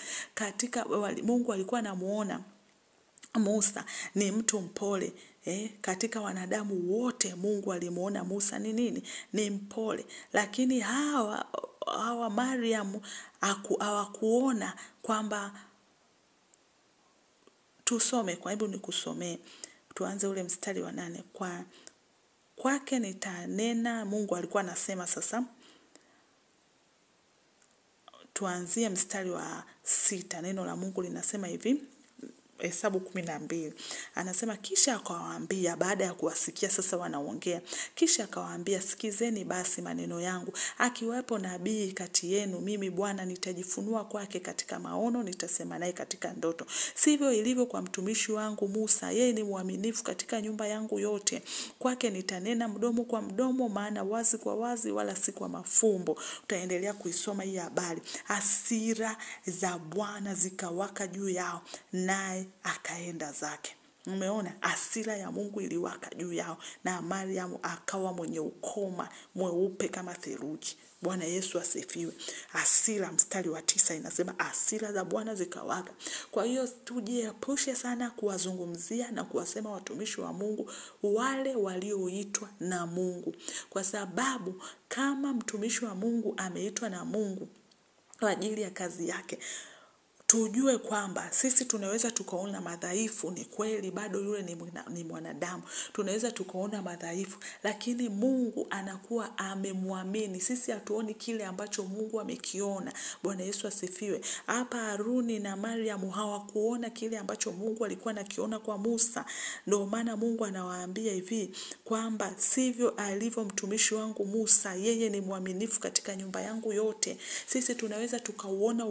Mungu alikuwa anamuona Musa ni mtu mpole. Katika wanadamu wote Mungu alimuona Musa ni nini? Ni mpole. Lakini hawa Mariamu hawakuona kwamba, tusome, kwa hebu nikusomee. Tuanze ule mstari wa 8. Kwake nitanena, Mungu alikuwa anasema sasa. Tuanzie mstari wa 6. Neno la Mungu linasema hivi, Hesabu 12. Anasema, kisha akawaambia, baada ya kuwasikia sasa wanaongea, kisha akawaambia, sikizeni basi maneno yangu. Akiwapo nabii kati yenu, mimi Bwana nitajifunua kwake katika maono, nitasema naye katika ndoto. Sivyo ilivyo kwa mtumishi wangu Musa, yeye ni mwaminifu katika nyumba yangu yote. Kwake nitanena mdomo kwa mdomo, maana wazi kwa wazi, wala si kwa mafumbo. Utaendelea kuisoma hii habari. Hasira za Bwana zikawaka juu yao, naye akaenda zake. Umeona, hasira ya Mungu iliwaka juu yao, na Mariamu akawa mwenye ukoma mweupe kama theluji. Bwana Yesu asifiwe. Hasira, mstari wa 9 inasema hasira za Bwana zikawaka. Kwa hiyo tujiepushe sana kuwazungumzia na kuwasema watumishi wa Mungu, wale walioitwa na Mungu. Kwa sababu kama mtumishi wa Mungu ameitwa na Mungu kwa ajili ya kazi yake, tujue kwamba sisi tunaweza tukaona madhaifu, ni kweli bado yule ni mwanadamu. Tunaweza tukaona madhaifu, lakini Mungu anakuwa amemwamini. Sisi hatuoni kile ambacho Mungu amekiona. Bwana Yesu asifiwe. Hapa Haruni na Mariamu hawakuona kile ambacho Mungu alikuwa anakiona kwa Musa. Ndio maana Mungu anawaambia hivi kwamba sivyo alivyo mtumishi wangu Musa, yeye ni mwaminifu katika nyumba yangu yote. Sisi tunaweza tukauona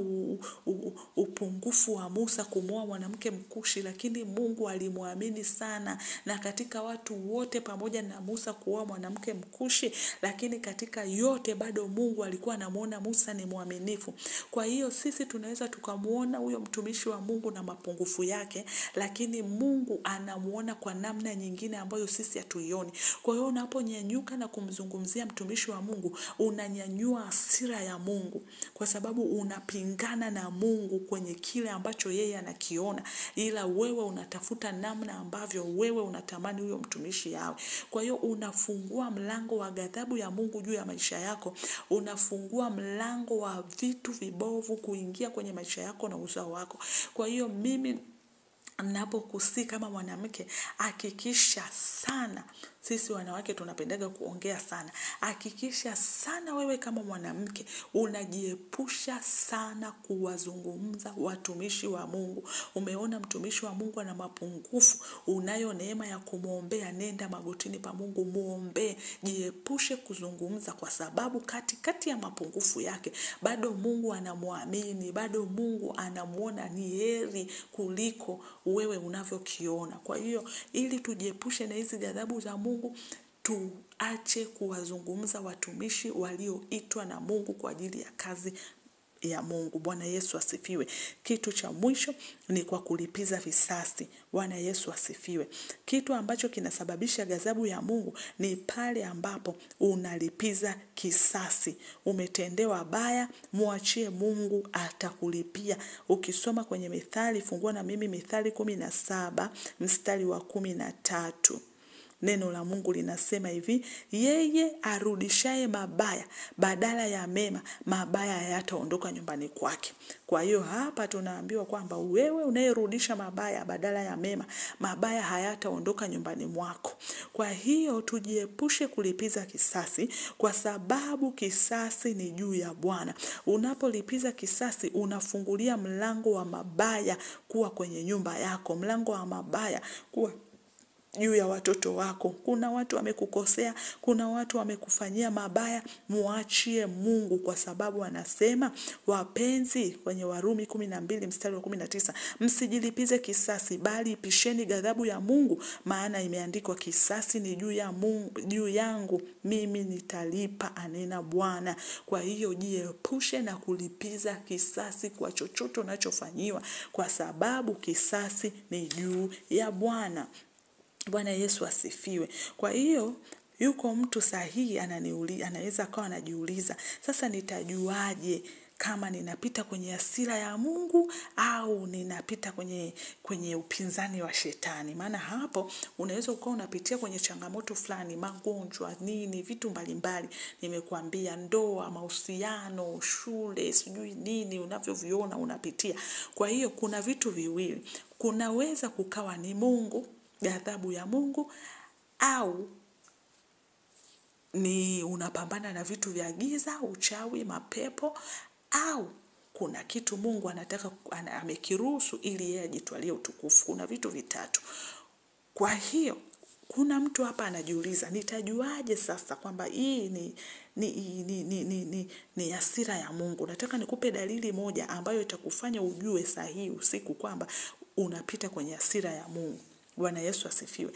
upungufu wa Musa kumwoa mwanamke Mkushi, lakini Mungu alimwamini sana. Na katika watu wote pamoja na Musa kuoa mwanamke Mkushi, lakini katika yote bado Mungu alikuwa anamuona Musa ni mwaminifu. Kwa hiyo sisi tunaweza tukamuona huyo mtumishi wa Mungu na mapungufu yake, lakini Mungu anamuona kwa namna nyingine ambayo sisi hatuioni. Kwa hiyo unaponyanyuka na kumzungumzia mtumishi wa Mungu, unanyanyua hasira ya Mungu, kwa sababu unapingana na Mungu kwenye kile ambacho yeye anakiona, ila wewe unatafuta namna ambavyo wewe unatamani huyo mtumishi yawe. Kwa hiyo unafungua mlango wa ghadhabu ya Mungu juu ya maisha yako. Unafungua mlango wa vitu vibovu kuingia kwenye maisha yako na uzao wako. Kwa hiyo mimi napokusi kama mwanamke, hakikisha sana, sisi wanawake tunapendaga kuongea sana, hakikisha sana wewe kama mwanamke unajiepusha sana kuwazungumza watumishi wa Mungu. Umeona mtumishi wa Mungu ana mapungufu, unayo neema ya kumwombea, nenda magotini pa Mungu muombe. Jiepushe kuzungumza, kwa sababu katikati ya mapungufu yake bado Mungu anamwamini, bado Mungu anamuona ni heri kuliko wewe unavyokiona. Kwa hiyo ili tujiepushe na hizi ghadhabu za Mungu, tuache kuwazungumza watumishi walioitwa na Mungu kwa ajili ya kazi ya Mungu. Bwana Yesu asifiwe. Kitu cha mwisho ni kwa kulipiza visasi. Bwana Yesu asifiwe. Kitu ambacho kinasababisha ghadhabu ya Mungu ni pale ambapo unalipiza kisasi. Umetendewa baya, muachie Mungu, atakulipia. Ukisoma kwenye Mithali, fungua na mimi Mithali 17 mstari wa 13. Neno la Mungu linasema hivi, yeye arudishaye mabaya badala ya mema, mabaya hayataondoka nyumbani kwake. Kwa hiyo hapa tunaambiwa kwamba wewe unayerudisha mabaya badala ya mema, mabaya hayataondoka nyumbani mwako. Kwa hiyo tujiepushe kulipiza kisasi, kwa sababu kisasi ni juu ya Bwana. Unapolipiza kisasi unafungulia mlango wa mabaya kuwa kwenye nyumba yako, mlango wa mabaya kuwa juu ya watoto wako. Kuna watu wamekukosea, kuna watu wamekufanyia mabaya, muachie Mungu, kwa sababu anasema wapenzi kwenye Warumi 12 mstari wa 19, msijilipize kisasi bali ipisheni ghadhabu ya Mungu, maana imeandikwa kisasi ni juu yangu, mimi nitalipa, anena Bwana. Kwa hiyo jiepushe na kulipiza kisasi kwa chochote unachofanyiwa, kwa sababu kisasi ni juu ya Bwana. Bwana Yesu asifiwe. Kwa hiyo yuko mtu sahihi anaweza kawa anajiuliza, sasa nitajuaje kama ninapita kwenye hasira ya Mungu au ninapita kwenye upinzani wa shetani? Maana hapo unaweza ukawa unapitia kwenye changamoto fulani, magonjwa, vitu mbalimbali. Nimekuambia ndoa, mahusiano, shule, sijui nini unavyoviona unapitia. Kwa hiyo kuna vitu viwili. Kunaweza kukawa ni Mungu, ghadhabu ya Mungu, au ni unapambana na vitu vya giza, uchawi, mapepo, au kuna kitu Mungu anataka amekiruhusu ili yeye ajitwalie utukufu. Kuna vitu vitatu. Kwa hiyo kuna mtu hapa anajiuliza, nitajuaje sasa kwamba hii ni hasira ya Mungu? Nataka nikupe dalili moja ambayo itakufanya ujue sahihi usiku kwamba unapita kwenye hasira ya Mungu. Bwana Yesu asifiwe.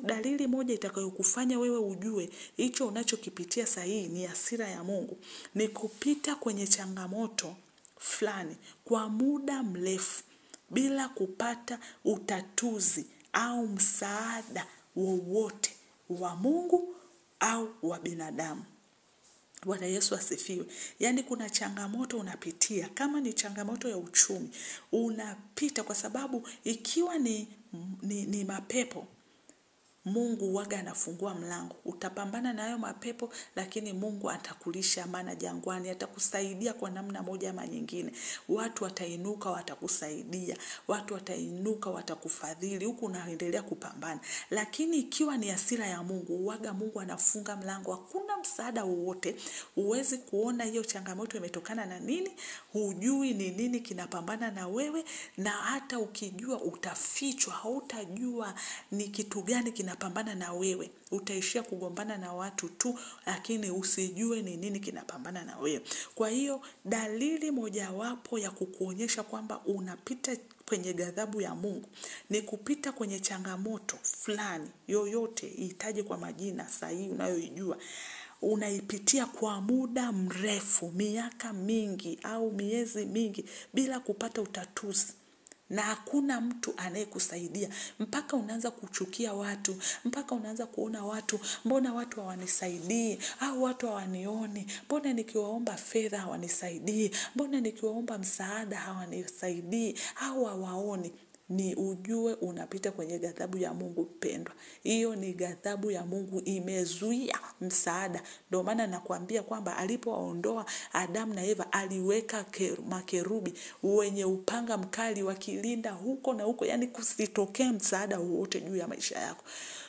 Dalili moja itakayokufanya wewe ujue hicho unachokipitia sahihi ni hasira ya Mungu, ni kupita kwenye changamoto fulani kwa muda mrefu bila kupata utatuzi au msaada wowote wa Mungu au wa binadamu. Bwana Yesu asifiwe. Yaani kuna changamoto unapitia, kama ni changamoto ya uchumi, unapita, kwa sababu ikiwa ni mapepo, Mungu waga anafungua mlango. Utapambana na hayo mapepo, lakini Mungu atakulisha mana jangwani, atakusaidia kwa namna moja ama nyingine. Watu watainuka watakusaidia, watu watainuka watakufadhili, huku unaendelea kupambana. Lakini ikiwa ni hasira ya Mungu, waga Mungu anafunga mlango, hakuna msaada wowote. Huwezi kuona hiyo changamoto imetokana na nini, hujui ni nini kinapambana na wewe, na hata ukijua utafichwa, hautajua ni kitu gani kinapambana na wewe. Utaishia kugombana na watu tu, lakini usijue ni nini kinapambana na wewe. Kwa hiyo dalili mojawapo ya kukuonyesha kwamba unapita kwenye ghadhabu ya Mungu ni kupita kwenye changamoto fulani yoyote, ihitaji kwa majina sahihi unayoijua. Unaipitia kwa muda mrefu, miaka mingi au miezi mingi bila kupata utatuzi. Na hakuna mtu anayekusaidia, mpaka unaanza kuchukia watu, mpaka unaanza kuona watu, mbona watu hawanisaidii, au watu hawanioni, mbona nikiwaomba fedha hawanisaidii, mbona nikiwaomba msaada hawanisaidii, au hawaoni. Ni ujue unapita kwenye ghadhabu ya Mungu pendwa. Hiyo ni ghadhabu ya Mungu, imezuia msaada. Ndio maana nakwambia kwamba alipowaondoa Adamu na Eva aliweka makerubi wenye upanga mkali wakilinda huko na huko, yani kusitokee msaada wowote juu ya maisha yako.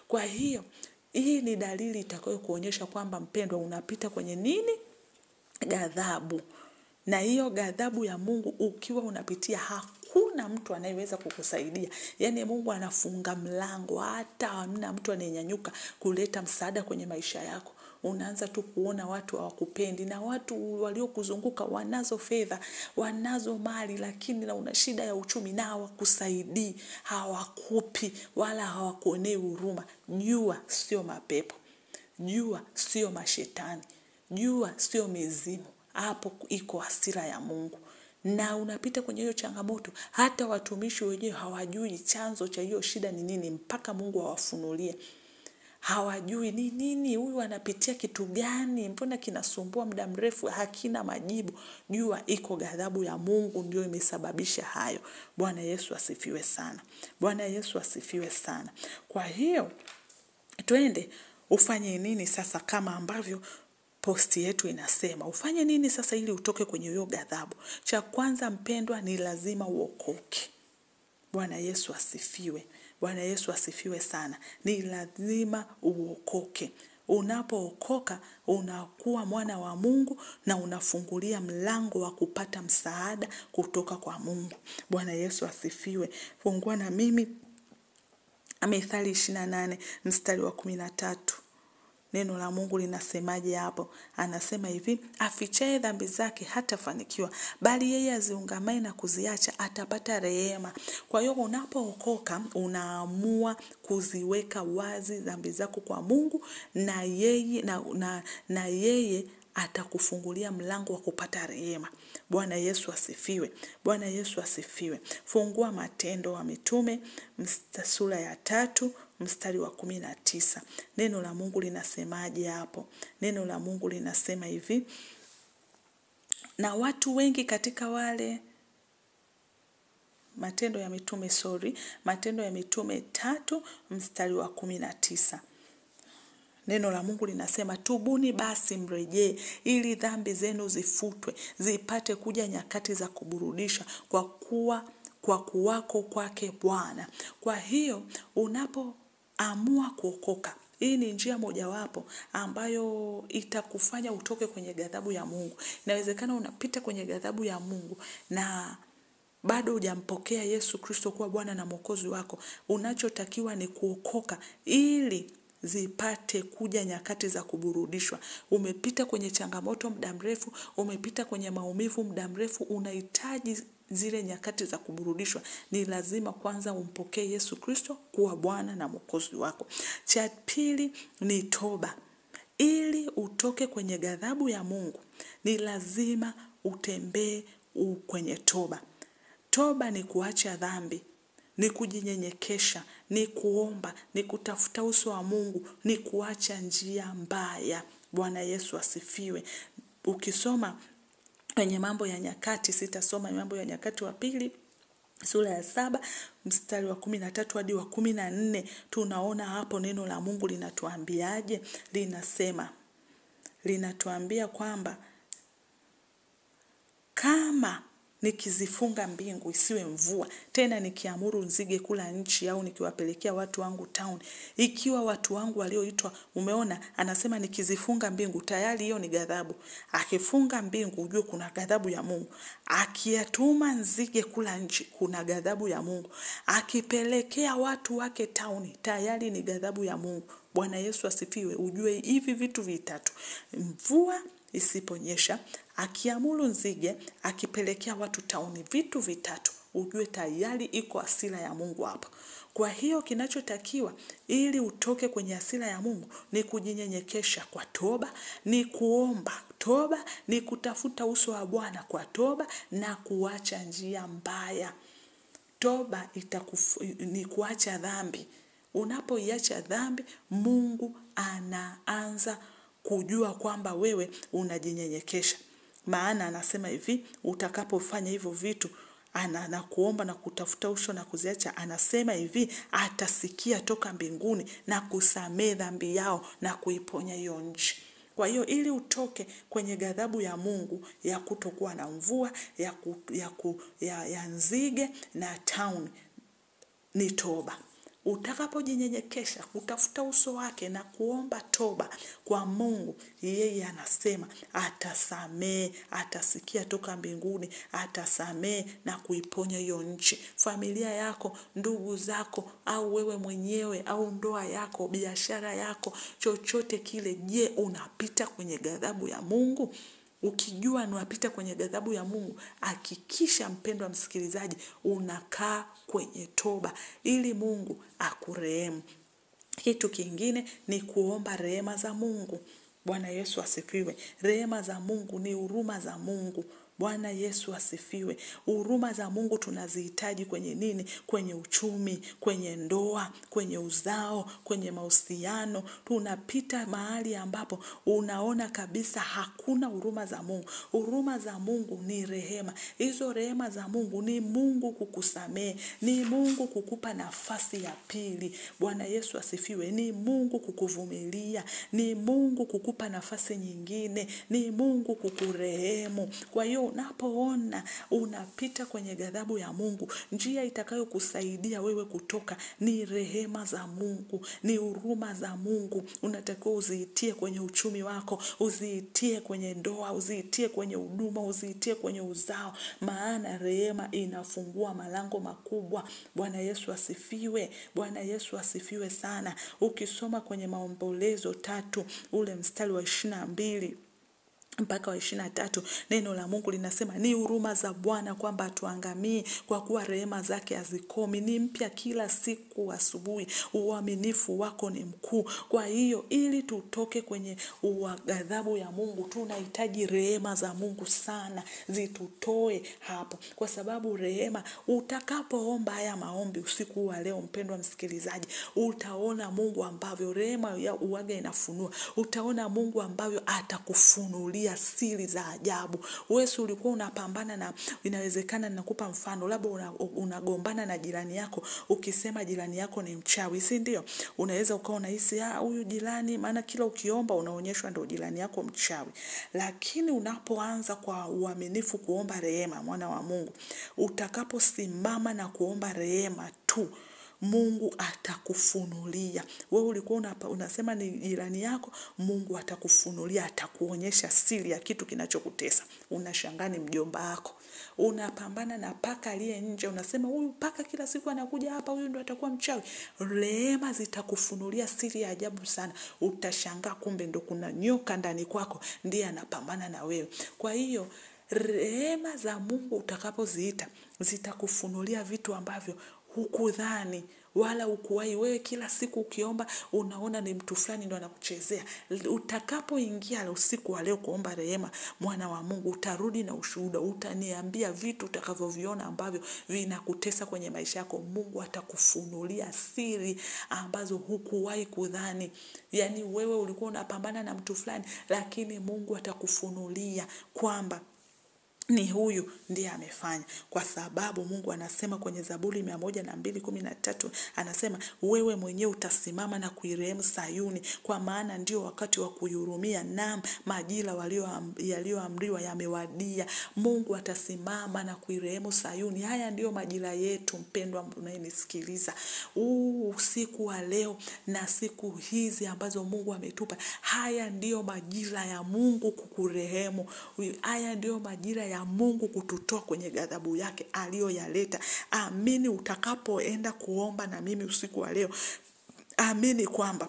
Kwa hiyo hii ni dalili itakayo kuonyesha kwamba mpendwa unapita kwenye nini? Ghadhabu. Na hiyo ghadhabu ya Mungu ukiwa unapitia, hakuna mtu anayeweza kukusaidia. Yani Mungu anafunga mlango, hata hamna mtu anayenyanyuka kuleta msaada kwenye maisha yako. Unaanza tu kuona watu hawakupendi, na watu waliokuzunguka wanazo fedha, wanazo mali, lakini na una shida ya uchumi na hawakusaidii, hawakupi wala hawakuonei huruma. Jua sio mapepo, jua sio mashetani, jua sio mizimu. Hapo iko hasira ya Mungu. Na unapita kwenye hiyo changamoto, hata watumishi wenyewe hawajui chanzo cha hiyo shida ni nini, mpaka Mungu awafunulie. Hawajui ni nini, huyu anapitia kitu gani, mbona kinasumbua muda mrefu, hakina majibu. Jua iko ghadhabu ya Mungu ndio imesababisha hayo. Bwana Yesu asifiwe sana. Bwana Yesu asifiwe sana. Kwa hiyo twende ufanye nini sasa, kama ambavyo posti yetu inasema. Ufanye nini sasa ili utoke kwenye hiyo ghadhabu? Cha kwanza mpendwa, ni lazima uokoke. Bwana Yesu asifiwe. Bwana Yesu asifiwe sana. Ni lazima uokoke. Unapookoka unakuwa mwana wa Mungu na unafungulia mlango wa kupata msaada kutoka kwa Mungu. Bwana Yesu asifiwe. Fungua na mimi Mithali 28 mstari wa 13. Neno la Mungu linasemaje hapo? Anasema hivi, afichaye dhambi zake hatafanikiwa, bali yeye aziungamaye na kuziacha atapata rehema. Kwa hiyo unapookoka unaamua kuziweka wazi dhambi zako kwa Mungu, na yeye na yeye atakufungulia mlango wa kupata rehema. Bwana Yesu asifiwe. Bwana Yesu asifiwe. Fungua Matendo ya Mitume sura ya 3 mstari wa 19. Neno la Mungu linasemaje hapo? Neno la Mungu linasema hivi, na watu wengi katika wale Matendo ya Mitume 3 mstari wa 19. Neno la Mungu linasema, tubuni basi mrejee, ili dhambi zenu zifutwe, zipate kuja nyakati za kuburudisha kwa kuwako kwake Bwana. Kwa hiyo unapoamua kuokoka, hii ni njia mojawapo ambayo itakufanya utoke kwenye ghadhabu ya Mungu. Inawezekana unapita kwenye ghadhabu ya Mungu na bado hujampokea Yesu Kristo kuwa Bwana na Mwokozi wako. Unachotakiwa ni kuokoka ili zipate kuja nyakati za kuburudishwa. Umepita kwenye changamoto muda mrefu, umepita kwenye maumivu muda mrefu, unahitaji zile nyakati za kuburudishwa. Ni lazima kwanza umpokee Yesu Kristo kuwa Bwana na Mwokozi wako. Cha pili ni toba. Ili utoke kwenye ghadhabu ya Mungu, ni lazima utembee kwenye toba. Toba ni kuacha dhambi, ni kujinyenyekesha, ni kuomba, ni kutafuta uso wa Mungu, ni kuacha njia mbaya. Bwana Yesu asifiwe. Ukisoma kwenye Mambo ya Nyakati, sitasoma Mambo ya Nyakati wa pili sura ya 7 mstari wa 13 hadi wa 14. Tunaona hapo neno la Mungu linatuambiaje? Linatuambia kwamba kama nikizifunga mbingu isiwe mvua, tena nikiamuru nzige kula nchi, au nikiwapelekea watu wangu town, ikiwa watu wangu walioitwa. Umeona, anasema nikizifunga mbingu, tayari hiyo ni ghadhabu. Akifunga mbingu ujue kuna ghadhabu ya Mungu. Akiyatuma nzige kula nchi, kuna ghadhabu ya Mungu. Akipelekea watu wake town, tayari ni ghadhabu ya Mungu. Bwana Yesu asifiwe. Ujue hivi vitu vitatu: mvua isiponyesha, akiamuru nzige, akipelekea watu tauni, vitu vitatu, ujue tayari iko hasira ya Mungu hapo. Kwa hiyo kinachotakiwa ili utoke kwenye hasira ya Mungu ni kujinyenyekesha kwa toba, ni kuomba toba, ni kutafuta uso wa Bwana kwa toba, na kuacha njia mbaya. Toba ni kuacha dhambi. Unapoiacha dhambi, Mungu anaanza kujua kwamba wewe unajinyenyekesha. Maana anasema hivi, utakapofanya hivyo vitu, na kuomba na kutafuta uso na kuziacha, anasema hivi, atasikia toka mbinguni na kusamehe dhambi yao na kuiponya hiyo nchi. Kwa hiyo ili utoke kwenye ghadhabu ya Mungu ya kutokuwa na mvua, ya nzige na town, ni toba. Utakapojinyenyekesha, kutafuta uso wake na kuomba toba kwa Mungu, yeye anasema atasamehe, atasikia toka mbinguni, atasamehe na kuiponya hiyo nchi. Familia yako, ndugu zako, au wewe mwenyewe, au ndoa yako, biashara yako, chochote kile. Je, unapita kwenye ghadhabu ya Mungu? Ukijua unapita kwenye ghadhabu ya Mungu, hakikisha mpendwa msikilizaji, unakaa kwenye toba ili Mungu akurehemu. Kitu kingine ni kuomba rehema za Mungu. Bwana Yesu asifiwe. Rehema za Mungu ni huruma za Mungu. Bwana Yesu asifiwe. Huruma za Mungu tunazihitaji kwenye nini? Kwenye uchumi, kwenye ndoa, kwenye uzao, kwenye mahusiano. Tunapita mahali ambapo unaona kabisa hakuna huruma za Mungu. Huruma za Mungu ni rehema. Hizo rehema za Mungu ni Mungu kukusamehe, ni Mungu kukupa nafasi ya pili. Bwana Yesu asifiwe. Ni Mungu kukuvumilia, ni Mungu kukupa nafasi nyingine, ni Mungu kukurehemu. Kwa hiyo unapoona unapita kwenye ghadhabu ya Mungu, njia itakayokusaidia wewe kutoka ni rehema za Mungu, ni huruma za Mungu. Unatakiwa uziitie kwenye uchumi wako, uziitie kwenye ndoa, uziitie kwenye huduma, uziitie kwenye uzao, maana rehema inafungua malango makubwa. Bwana Yesu asifiwe. Bwana Yesu asifiwe sana. Ukisoma kwenye Maombolezo 3 ule mstari wa 22 mpaka wa 23, neno la Mungu linasema ni huruma za Bwana kwamba hatuangamii, kwa kuwa rehema zake hazikomi, ni mpya kila siku asubuhi, uaminifu wako ni mkuu. Kwa hiyo ili tutoke kwenye ghadhabu ya Mungu, tunahitaji rehema za Mungu sana, zitutoe hapo. Kwa sababu rehema, utakapoomba haya maombi usiku wa leo, mpendwa msikilizaji, utaona Mungu ambavyo rehema ya uwaga inafunua. Utaona Mungu ambavyo atakufunulia siri za ajabu. Wewe ulikuwa unapambana na, inawezekana ninakupa mfano, labda unagombana na jirani yako, ukisema jirani yako ni mchawi, si ndio? Unaweza ukawa unahisi huyu jirani, maana kila ukiomba unaonyeshwa ndio jirani yako mchawi. Lakini unapoanza kwa uaminifu kuomba rehema, mwana wa Mungu, utakaposimama na kuomba rehema tu, Mungu atakufunulia. Wewe ulikuwa unasema ni jirani yako, Mungu atakufunulia, atakuonyesha siri ya kitu kinachokutesa. Unashangaa ni mjomba wako. Unapambana na paka aliye nje, unasema huyu paka kila siku anakuja hapa, huyu ndo atakuwa mchawi. Rehema zitakufunulia siri ya ajabu sana. Utashangaa kumbe ndo kuna nyoka ndani kwako ndiye anapambana na wewe. Kwa hiyo rehema za Mungu utakapoziita, zitakufunulia vitu ambavyo hukudhani wala hukuwahi. Wewe kila siku ukiomba unaona ni mtu fulani ndo anakuchezea. Utakapoingia usiku wa leo kuomba rehema, mwana wa Mungu, utarudi na ushuhuda. Utaniambia vitu utakavyoviona ambavyo vinakutesa kwenye maisha yako. Mungu atakufunulia siri ambazo hukuwahi kudhani. Yaani wewe ulikuwa unapambana na mtu fulani, lakini Mungu atakufunulia kwamba ni huyu ndiye amefanya. Kwa sababu Mungu anasema kwenye Zaburi 102:13 anasema wewe mwenyewe utasimama na kuirehemu Sayuni, kwa maana ndio wakati wa kuihurumia, naam majira yaliyoamriwa yamewadia. Mungu atasimama na kuirehemu Sayuni. Haya ndio majira yetu, mpendwa unayenisikiliza. Usiku wa leo na siku hizi ambazo Mungu ametupa, haya ndio majira ya Mungu kukurehemu. Haya ndio majira ya Mungu kututoa kwenye ghadhabu yake aliyoyaleta. Amini utakapoenda kuomba na mimi usiku wa leo. Amini kwamba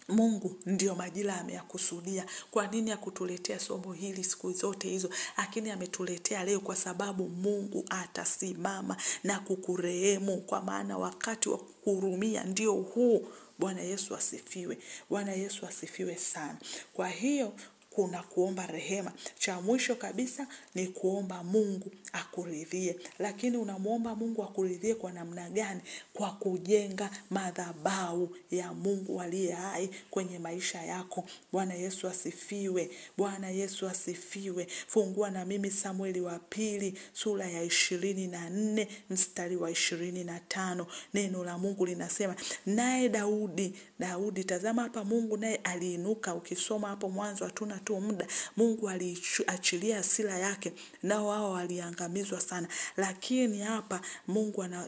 Mungu ndio majira ameyakusudia. Kwa nini akutuletea somo hili siku zote hizo? Lakini ametuletea leo kwa sababu Mungu atasimama na kukurehemu, kwa maana wakati wa kuhurumia ndio huu. Bwana Yesu asifiwe. Bwana Yesu asifiwe sana. Kwa hiyo kuna kuomba rehema. Cha mwisho kabisa ni kuomba Mungu akuridhie. Lakini unamuomba Mungu akuridhie kwa namna gani? Kwa kujenga madhabahu ya Mungu aliye hai kwenye maisha yako. Bwana Yesu asifiwe. Bwana Yesu asifiwe. Fungua na mimi Samueli wa pili sura ya 24 mstari wa 25. Neno la Mungu linasema, naye Daudi, tazama hapa Mungu naye aliinuka. Ukisoma hapo mwanzo hatuna tu muda. Mungu aliachilia hasira yake, nao hao waliangamizwa sana. Lakini hapa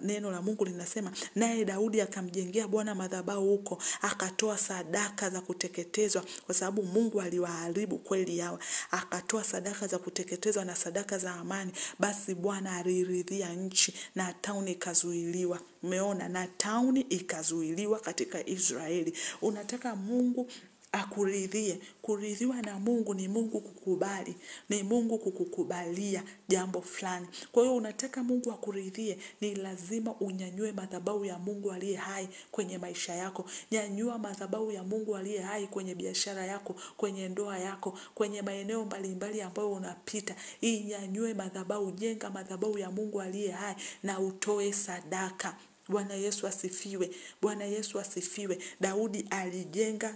neno la Mungu linasema, naye Daudi akamjengea Bwana madhabahu huko, akatoa sadaka za kuteketezwa, kwa sababu Mungu aliwaharibu kweli hawa. Akatoa sadaka za kuteketezwa na sadaka za amani. Basi Bwana aliridhia nchi na tauni ikazuiliwa. Umeona, na tauni ikazuiliwa katika Israeli. Unataka Mungu akuridhie. Kuridhiwa na Mungu ni Mungu kukubali, ni Mungu kukukubalia jambo fulani. Kwa hiyo unataka Mungu akuridhie, ni lazima unyanyue madhabahu ya Mungu aliye hai kwenye maisha yako. Nyanyua madhabahu ya Mungu aliye hai kwenye biashara yako, kwenye ndoa yako, kwenye maeneo mbalimbali ambayo unapita. Nyanyue madhabahu, jenga madhabahu ya Mungu aliye hai na utoe sadaka. Bwana Yesu asifiwe. Bwana Yesu asifiwe. Daudi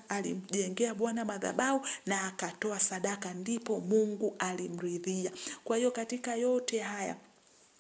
alimjengea Bwana madhabahu na akatoa sadaka, ndipo Mungu alimridhia. Kwa hiyo katika yote haya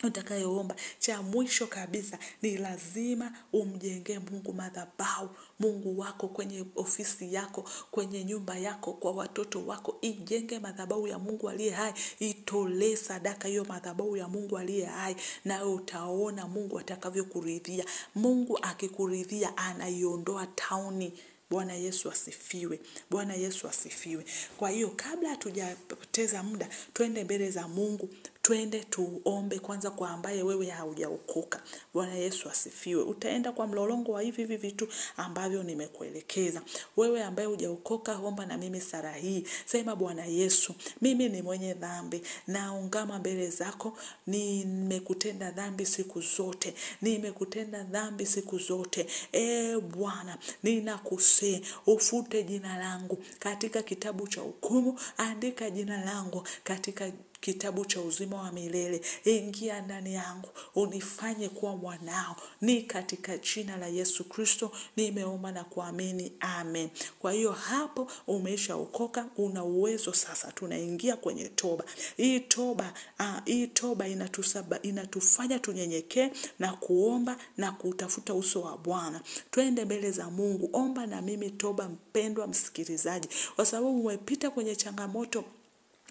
utakayoomba, cha mwisho kabisa ni lazima umjengee Mungu madhabahu. Mungu wako kwenye ofisi yako, kwenye nyumba yako, kwa watoto wako. Ijenge madhabahu ya Mungu aliye hai. Itolee sadaka hiyo madhabahu ya Mungu aliye hai, na utaona Mungu atakavyokuridhia. Mungu akikuridhia anaiondoa tauni. Bwana Yesu asifiwe. Bwana Yesu asifiwe. Kwa hiyo kabla hatujapoteza muda, twende mbele za Mungu. Twende tuombe kwanza kwa ambaye wewe haujaokoka. Bwana Yesu asifiwe. Utaenda kwa mlolongo wa hivi vitu ambavyo nimekuelekeza. Wewe ambaye hujaokoka, omba na mimi sala hii. Sema, Bwana Yesu, mimi ni mwenye dhambi. Naungama mbele zako, nimekutenda dhambi siku zote. Nimekutenda dhambi siku zote. Bwana, ninakusii, ufute jina langu katika kitabu cha hukumu, andika jina langu katika kitabu cha uzima wa milele. Ingia ndani yangu, unifanye kuwa mwanao. Ni katika jina la Yesu Kristo nimeomba na kuamini, amen. Kwa hiyo hapo umeshaokoka, una uwezo sasa. Tunaingia kwenye toba. Hii toba inatufanya tunyenyekee na kuomba na kutafuta uso wa Bwana. Twende mbele za Mungu. Omba na mimi toba, mpendwa msikilizaji, kwa sababu umepita kwenye changamoto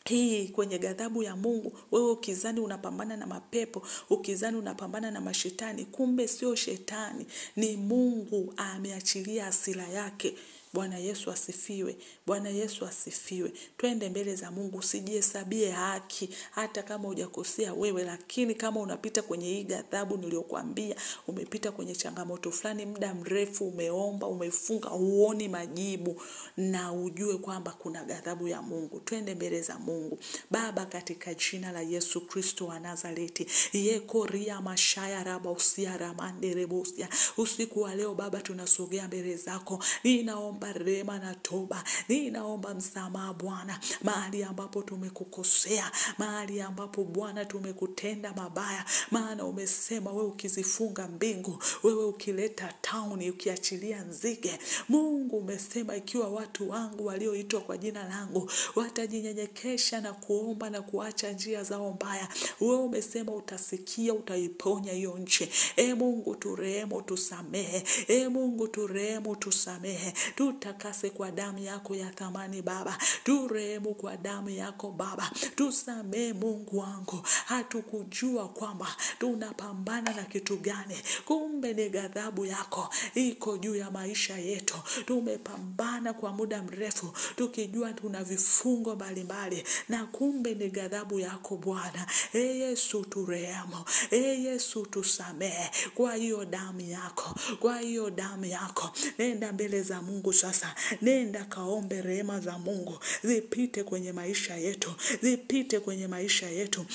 hii, kwenye ghadhabu ya Mungu. Wewe ukizani unapambana na mapepo, ukizani unapambana na mashetani, kumbe sio shetani, ni Mungu ameachilia hasira yake. Bwana Yesu asifiwe. Bwana Yesu asifiwe. Twende mbele za Mungu. Usijihesabie haki hata kama hujakosea wewe, lakini kama unapita kwenye hii ghadhabu niliyokuambia, umepita kwenye changamoto fulani muda mrefu, umeomba, umefunga, huoni majibu, na ujue kwamba kuna ghadhabu ya Mungu. Twende mbele za Mungu. Baba, katika jina la Yesu Kristo wa Nazareti, yekoria mashaya raba usia ramande rebosia, usiku wa leo Baba tunasogea mbele zako. Ninaomba ninaomba rehema na toba, ninaomba msamaha Bwana, mahali ambapo tumekukosea, mahali ambapo Bwana tumekutenda mabaya. Maana umesema wewe ukizifunga mbingu, wewe ukileta tauni, ukiachilia nzige. Mungu umesema ikiwa watu wangu walioitwa kwa jina langu watajinyenyekesha na kuomba na kuacha njia zao mbaya, wewe umesema utasikia, utaiponya hiyo nchi. Mungu turehemu, tusamehe. Mungu turehemu, tusamehe. Tutakase kwa damu yako ya thamani Baba. Turehemu kwa damu yako Baba. Tusamehe Mungu wangu. Hatukujua kwamba tunapambana na kitu gani. Kumbe ni ghadhabu yako iko juu ya maisha yetu. Tumepambana kwa muda mrefu tukijua tuna vifungo mbalimbali, na kumbe ni ghadhabu yako Bwana. Yesu turehemu. Yesu tusamehe kwa hiyo damu yako. Kwa hiyo damu yako. Nenda mbele za Mungu sasa. Nenda kaombe rehema za Mungu zipite kwenye maisha yetu. Zipite kwenye maisha yetu.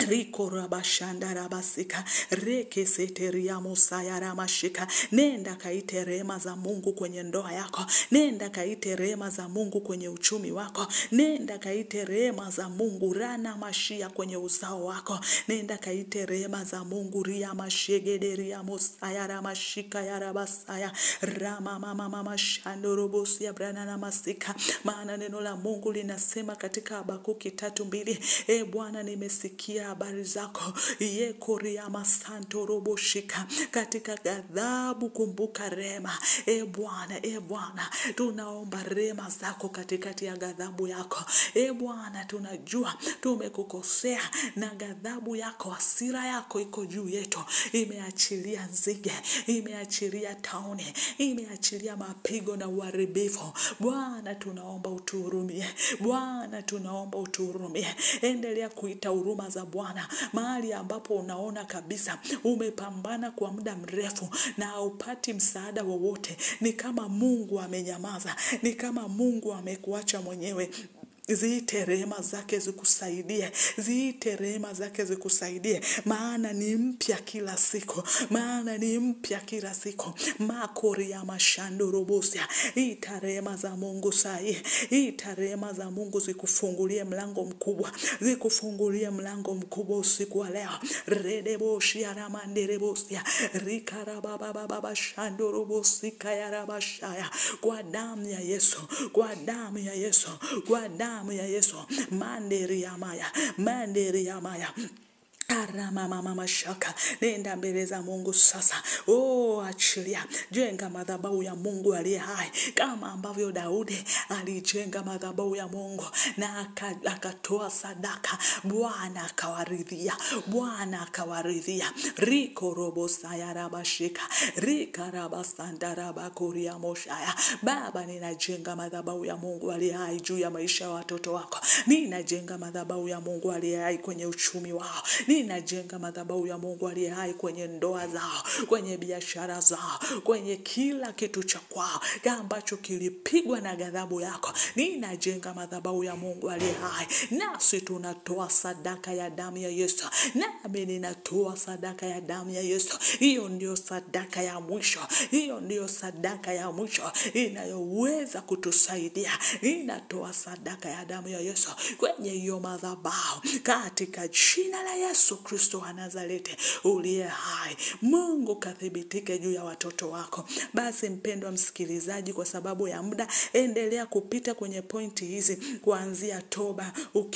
Riko rabashanda rabasika reke seteria musaya ramashika. Nenda kaite rehema za Mungu kwenye ndoa yako. Nenda kaite rehema za Mungu kwenye uchumi wako. Nenda kaite rehema za Mungu rana mashia kwenye uzao wako. Nenda kaite rehema za Mungu ria mashegederia musaya ramashika ya rabasaya rama mama mama shandorobosi ya brana na masika. Maana neno la Mungu linasema katika Habakuki 3:2, Bwana nimesikia habari zako, yekoria masanto roboshika. Katika ghadhabu kumbuka rehema. Bwana tunaomba rehema zako katikati ya ghadhabu yako. Bwana tunajua tumekukosea, na ghadhabu yako, hasira yako iko juu yetu. Imeachilia nzige, imeachilia tauni, imeachilia mapigo na uharibifu. Bwana tunaomba utuhurumie. Bwana tunaomba utuhurumie. Endelea kuita huruma za Bwana mahali ambapo unaona kabisa umepambana kwa muda mrefu na haupati msaada wowote. Ni kama Mungu amenyamaza, ni kama Mungu amekuacha mwenyewe. Ziite rehema zake zikusaidie. Ziite rehema zake zikusaidie. Maana ni mpya kila siku. Maana ni mpya kila siku. Makori ya mashando robosia. Ita rehema za Mungu sahi. Ita rehema za Mungu zikufungulie mlango mkubwa. Zikufungulie mlango mkubwa usiku wa leo. Redeboshi ya ramanderebosia. Rikarabababa shando robosika ya rabashaya. Kwa damu ya Yesu. Kwa damu ya Yesu. Kwa damu ya Yesu. Manderi ya maya. Mama shaka. Nenda mbele za Mungu sasa. Achilia. Jenga madhabahu ya Mungu aliye hai, kama ambavyo Daudi alijenga madhabahu ya Mungu na akatoa sadaka. Bwana akawaridhia. Bwana akawaridhia. Riko robo saya rabashika. Rika rabasanda rabakuria moshaya. Baba, ninajenga madhabahu ya Mungu aliye hai juu ya maisha ya watoto wako. Ninajenga madhabahu ya Mungu aliye hai kwenye uchumi wao. Ninajenga madhabahu ya Mungu aliye hai kwenye ndoa zao, kwenye biashara zao, kwenye kila kitu cha kwao ambacho kilipigwa na ghadhabu yako. Ninajenga madhabahu ya Mungu aliye hai. Nasi tunatoa sadaka ya damu ya Yesu. Nami ninatoa sadaka ya damu ya Yesu. Hiyo ndio sadaka ya mwisho. Hiyo ndio sadaka ya mwisho inayoweza kutusaidia. Ninatoa sadaka ya damu ya Yesu kwenye hiyo madhabahu katika jina la Yesu Kristo wa Nazareti uliye hai. Mungu kathibitike juu ya watoto wako. Basi mpendwa msikilizaji, kwa sababu ya muda, endelea kupita kwenye pointi hizi kuanzia toba.